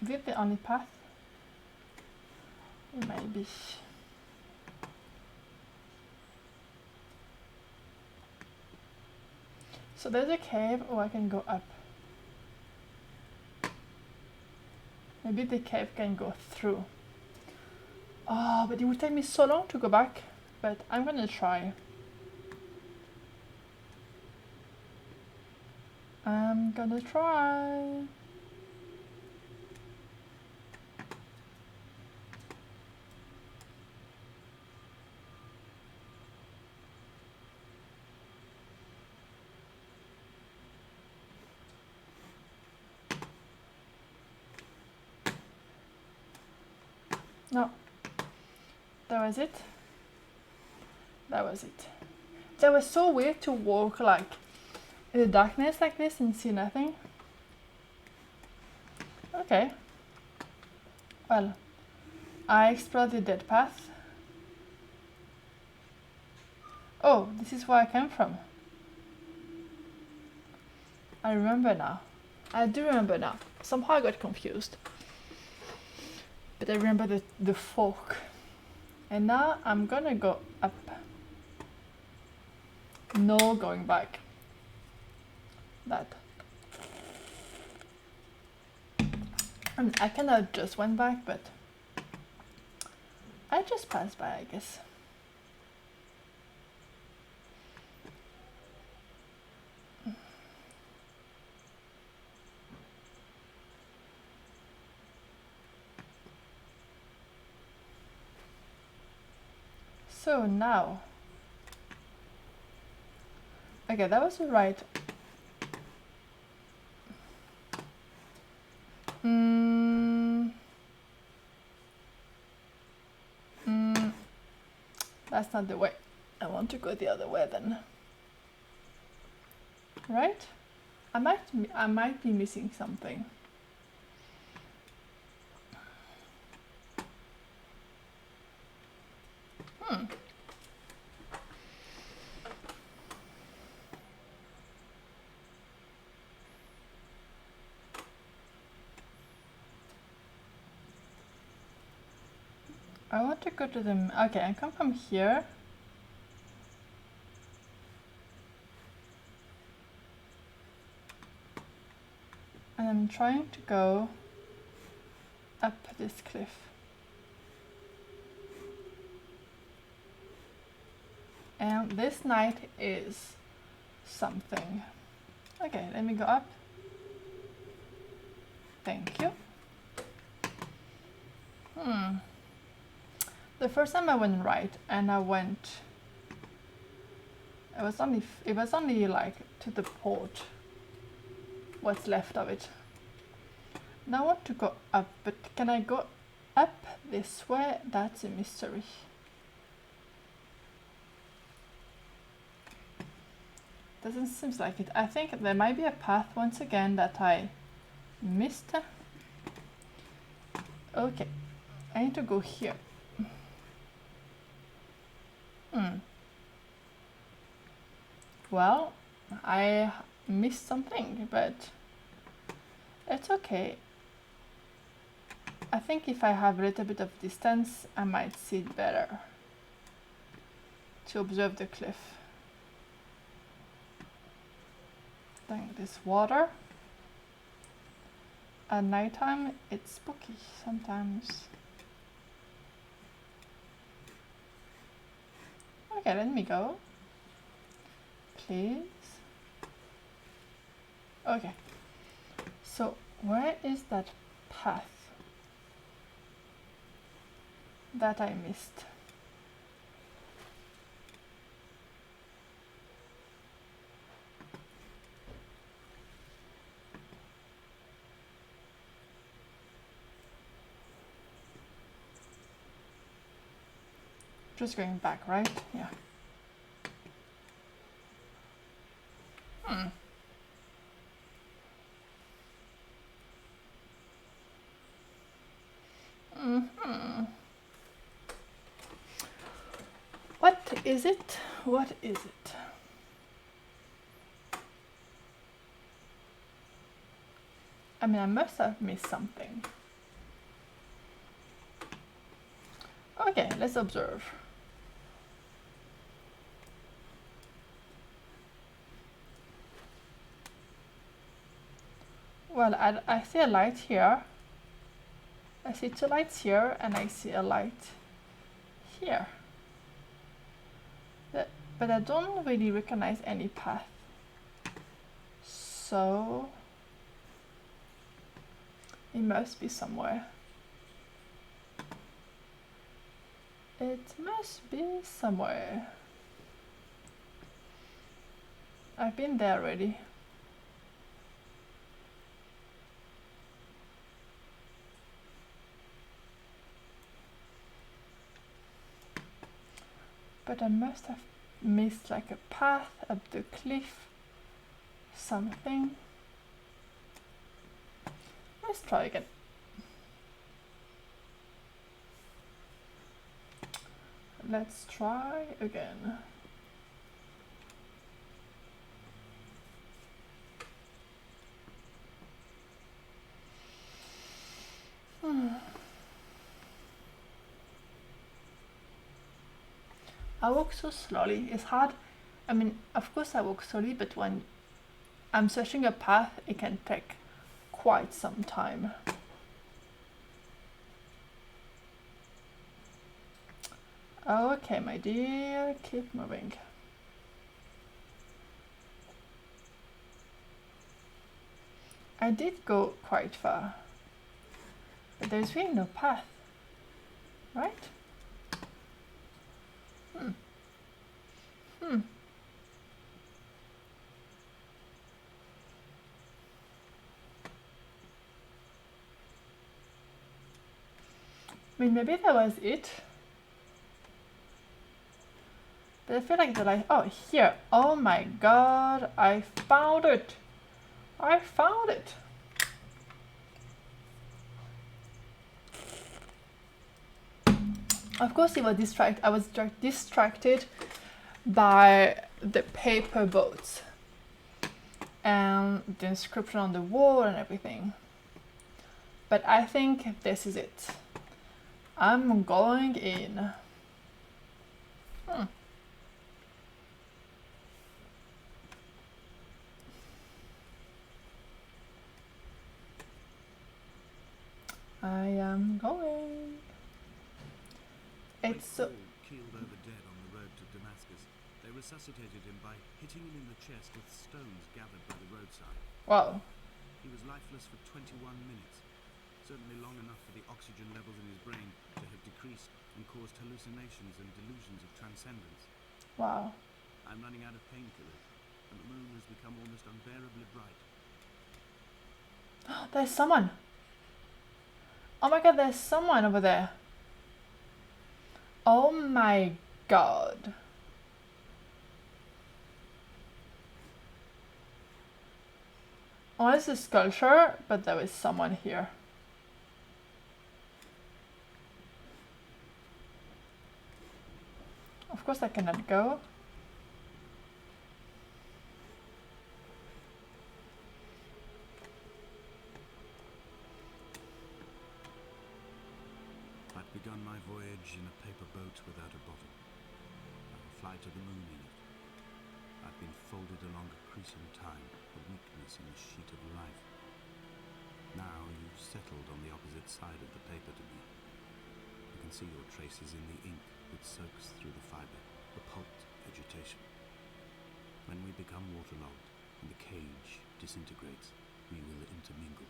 Is it the only path? Maybe. So there's a cave, or I can go up. Maybe the cave can go through. Oh, but it would take me so long to go back. But I'm gonna try. I'm gonna try. No, that was it. That was it. That was so weird to walk like in the darkness like this and see nothing. Okay. Well, I explored the dead path. Oh, this is where I came from. I remember now. I do remember now. Somehow I got confused. But I remember the fork. And now I'm gonna go up. No going back. That. I mean, I kind of just went back, but I just passed by, I guess. So now, okay, that was right. That's not the way. I want to go the other way then. Right? I might be missing something. I want to go to the... Okay, I come from here. And I'm trying to go up this cliff. And this night is something. Okay, let me go up. Thank you. The first time I went right, and I went. It was only like to the port. What's left of it. Now I want to go up, but can I go up this way? That's a mystery. Doesn't seem like it. I think there might be a path once again that I missed. Okay, I need to go here. Well, I missed something, but it's okay. I think if I have a little bit of distance, I might see it better to observe the cliff. Then this water. At nighttime, it's spooky sometimes. Okay, let me go. Please. Okay. So, where is that path that I missed? Just going back, right? Yeah. What is it? What is it? I mean, I must have missed something. Okay, let's observe. Well, I see a light here. I see two lights here, and I see a light here. But I don't really recognize any path. So it must be somewhere. It must be somewhere. I've been there already. But I must have missed like a path up the cliff. Something. Let's try again. Let's try again. I walk so slowly. It's hard. I mean, of course I walk slowly, but when I'm searching a path, it can take quite some time. Okay, my dear, keep moving. I did go quite far, but there's really no path, right? I mean, maybe that was it. But I feel like the light. Oh, here. Oh my god, I found it. I found it. Of course, it was I was distracted by the paper boats and the inscription on the wall and everything. But I think this is it. I'm going in. I am going. It's so. Keeled over dead on the road to Damascus. They resuscitated him by hitting him in the chest with stones gathered by the roadside. Wow. He was lifeless for 21 minutes, certainly long enough for the oxygen levels in his brain to have decreased and caused hallucinations and delusions of transcendence. Wow. I'm running out of painkillers, and the moon has become almost unbearably bright. There's someone. Oh my god, there's someone over there. Oh my god. Oh, it's a sculpture, but there is someone here. Of course I cannot go. I'd begun my voyage in a paper boat without a bottom. I would fly to the moon in it. I've been folded along a crease in time, a weakness in the sheet of life. Now you've settled on the opposite side of the paper to me. You can see your traces in the ink that soaks through the fibre, the pulped vegetation. When we become waterlogged and the cage disintegrates, we will intermingle.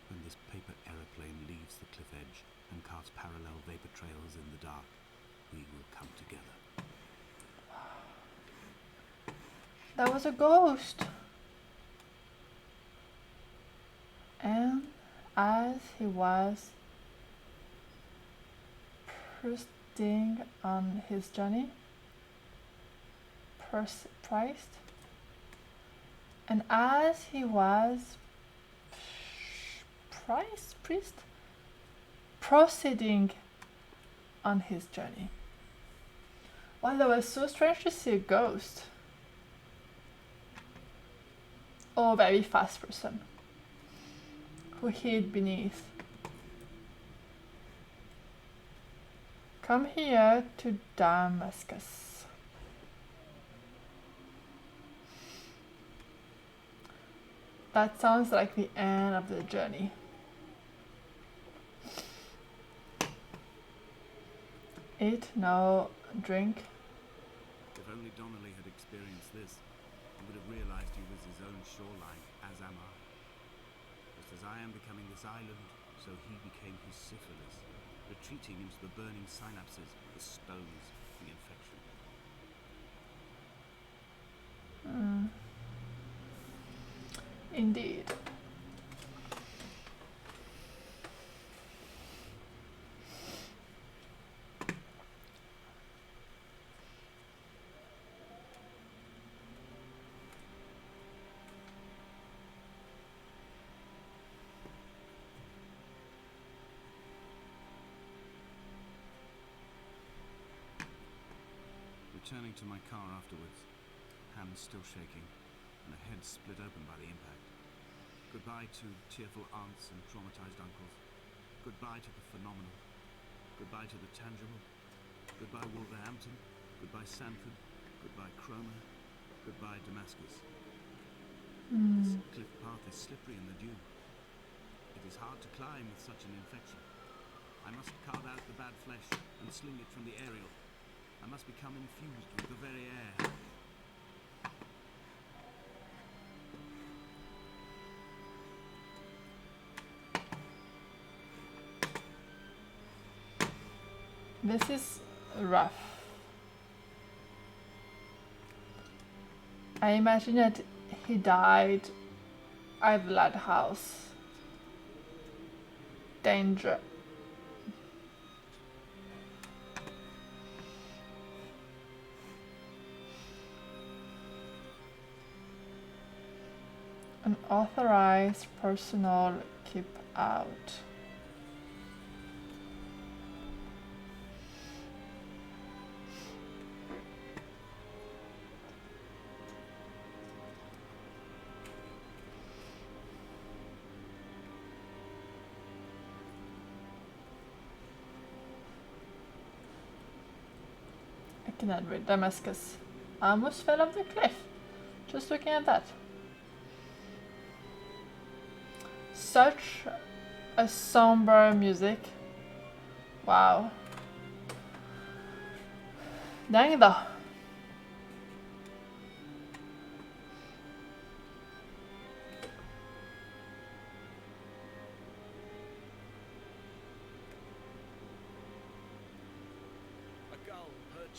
When this paper aeroplane leaves the cliff edge and casts parallel vapor trails in the dark, we will come together. That was a ghost. And as he was proceeding on his journey, and as he was proceeding on his journey. Well, that was so strange to see a ghost. Or a very fast person who hid beneath. come here to Damascus. That sounds like the end of the journey. Eat, no, drink. If only Donnelly had experienced this, he would have realized he was his own shoreline, as am I. Just as I am becoming this island, so he became his syphilis, retreating into the burning synapses, the stones, the infection. Indeed. Returning to my car afterwards, hands still shaking, and a head split open by the impact. Goodbye to tearful aunts and traumatized uncles. Goodbye to the phenomenal. Goodbye to the tangible. Goodbye Wolverhampton. Goodbye Sanford. Goodbye Cromer. Goodbye Damascus. This cliff path is slippery in the dew. It is hard to climb with such an infection. I must carve out the bad flesh and sling it from the aerial. I must become infused with the very air. This is rough. I imagine that he died at the lighthouse. Danger. Unauthorized personnel, keep out. I cannot read Damascus. I almost fell off the cliff. Just looking at that. Such a somber music. Wow. Dang då.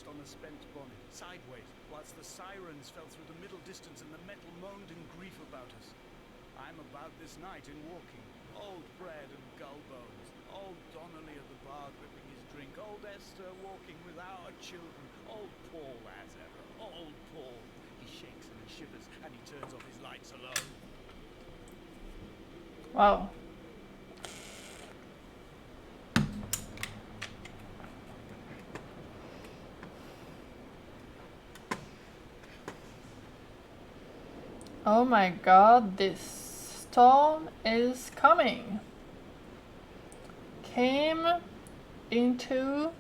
On a spent bonnet, sideways, whilst the sirens fell through the middle distance and the metal moaned in grief about us. I'm about this night in walking, old bread and gull bones, old Donnelly at the bar gripping his drink, old Esther walking with our children, old Paul as ever, old Paul. He shakes and he shivers and he turns off his lights alone. Wow. Oh my god, this storm is coming. Came into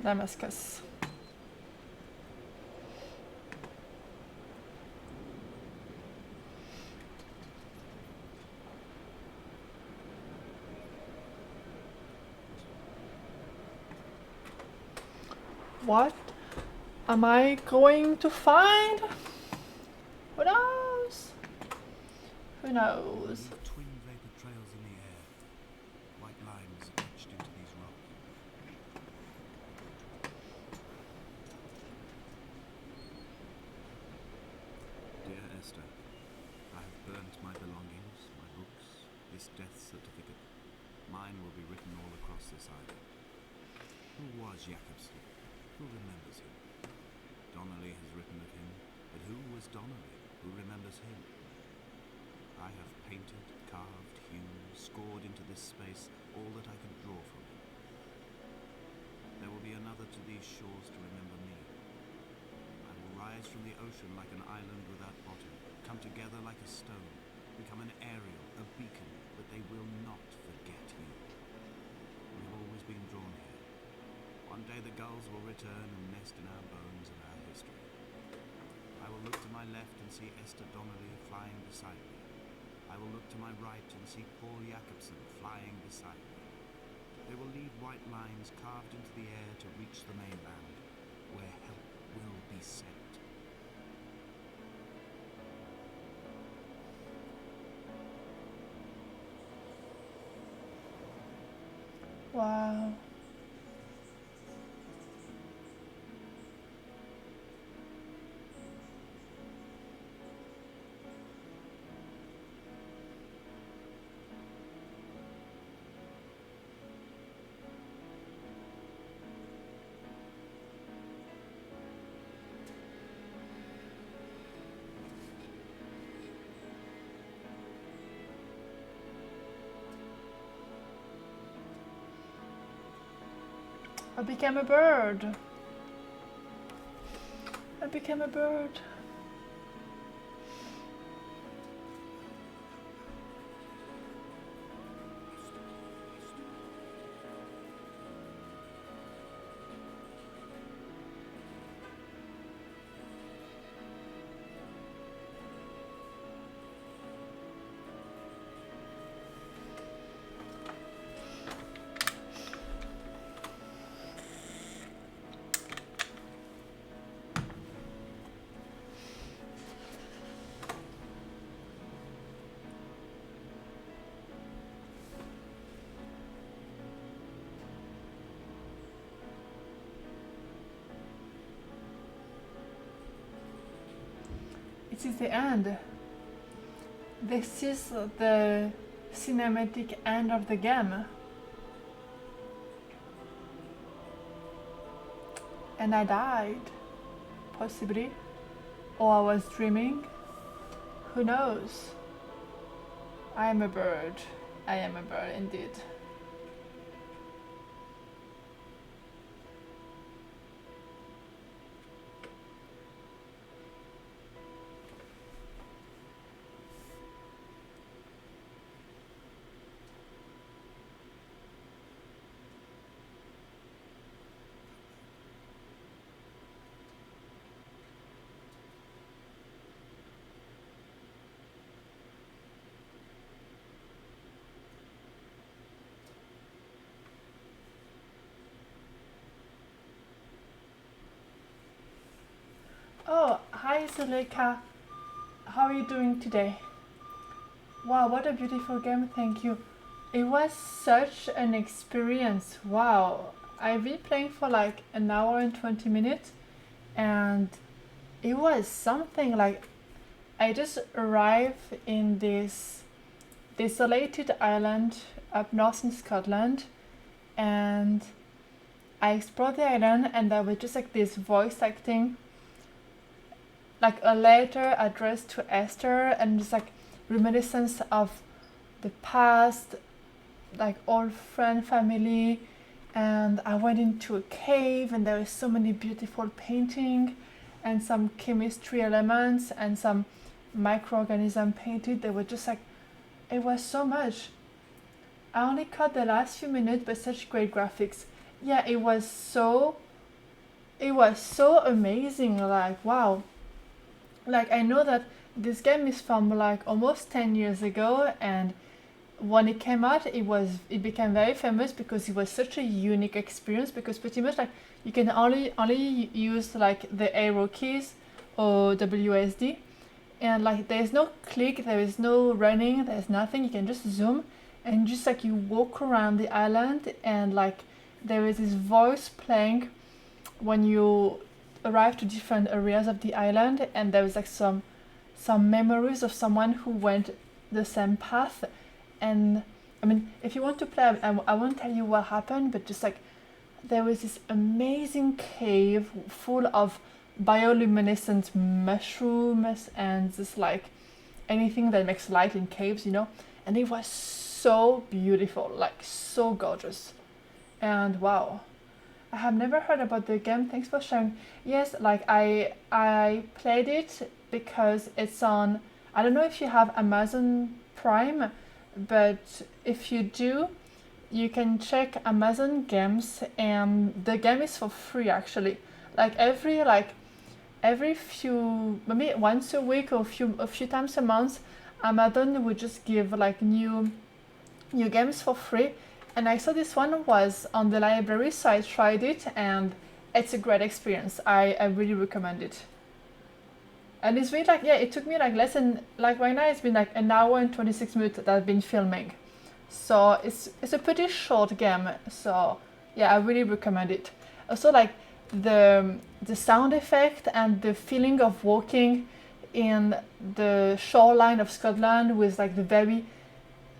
Damascus. What am I going to find? Who knows? Who knows? Twin vapor trails in the air, white lines etched into these rocks. Dear Esther, I have burnt my belongings, my books, this death certificate. Mine will be written all across this island. Who was Jacobson? Who remembers him? Donnelly has written of him, but who was Donnelly? Who remembers him? I have painted, carved, hewn, scored into this space all that I can draw from him. There will be another to these shores to remember me. rise from the ocean like an island without bottom, come together like a stone, become an aerial, a beacon, but they will not forget you. We have always been drawn here. One day the gulls will return and nest in our bones and our history. I will look to my left and see Esther Donnelly flying beside me. I will look to my right and see Paul Jacobson flying beside me. They will leave white lines carved into the air to reach the mainland, where help will be sent. Wow. I became a bird. I became a bird. It is the end. This is the cinematic end of the game. And I died. Possibly. Or I was dreaming. Who knows? I am a bird. I am a bird indeed. Oh, hi Zuleika. How are you doing today? Wow, what a beautiful game, thank you. It was such an experience. Wow. I've been playing for like an hour and 20 minutes and it was something like I just arrived in this desolated island up north in Scotland and I explored the island and there was just like this voice acting like a letter addressed to Esther and just like reminiscence of the past, like old friend, family. And I went into a cave and there were so many beautiful painting and some chemistry elements and some microorganism painted. They were just like, it was so much. I only caught the last few minutes, but such great graphics. Yeah, it was so amazing. Like, wow. Like, I know that this game is from like almost 10 years ago, and when it came out, it became very famous because it was such a unique experience, because pretty much like you can only use like the arrow keys or WSD, and like there's no click, there is no running, there's nothing. You can just zoom and just like you walk around the island, and like there is this voice playing when you arrive to different areas of the island, and there was like some memories of someone who went the same path. And I mean, if you want to play, I won't tell you what happened, but just like there was this amazing cave full of bioluminescent mushrooms and just like anything that makes light in caves, you know, and it was so beautiful, like so gorgeous. And wow, I have never heard about the game. Thanks for sharing. Yes, like I played it because it's on. I don't know if you have Amazon Prime, but if you do, you can check Amazon Games, and the game is for free actually. Every few, maybe once a week or a few times a month, Amazon would just give like new games for free. And I saw this one was on the library, so I tried it, and it's a great experience. I really recommend it. And it's really like, yeah, it took me like less than, like right now it's been like an hour and 26 minutes that I've been filming. So it's a pretty short game. So yeah, I really recommend it. Also like the sound effect and the feeling of walking in the shoreline of Scotland with like the very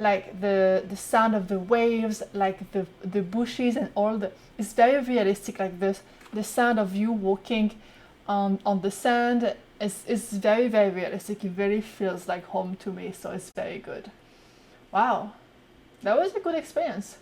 like the sound of the waves, like the bushes and all the, it's very realistic. Like the sound of you walking on the sand is very very realistic. It very feels like home to me, so it's very good. Wow, that was a good experience.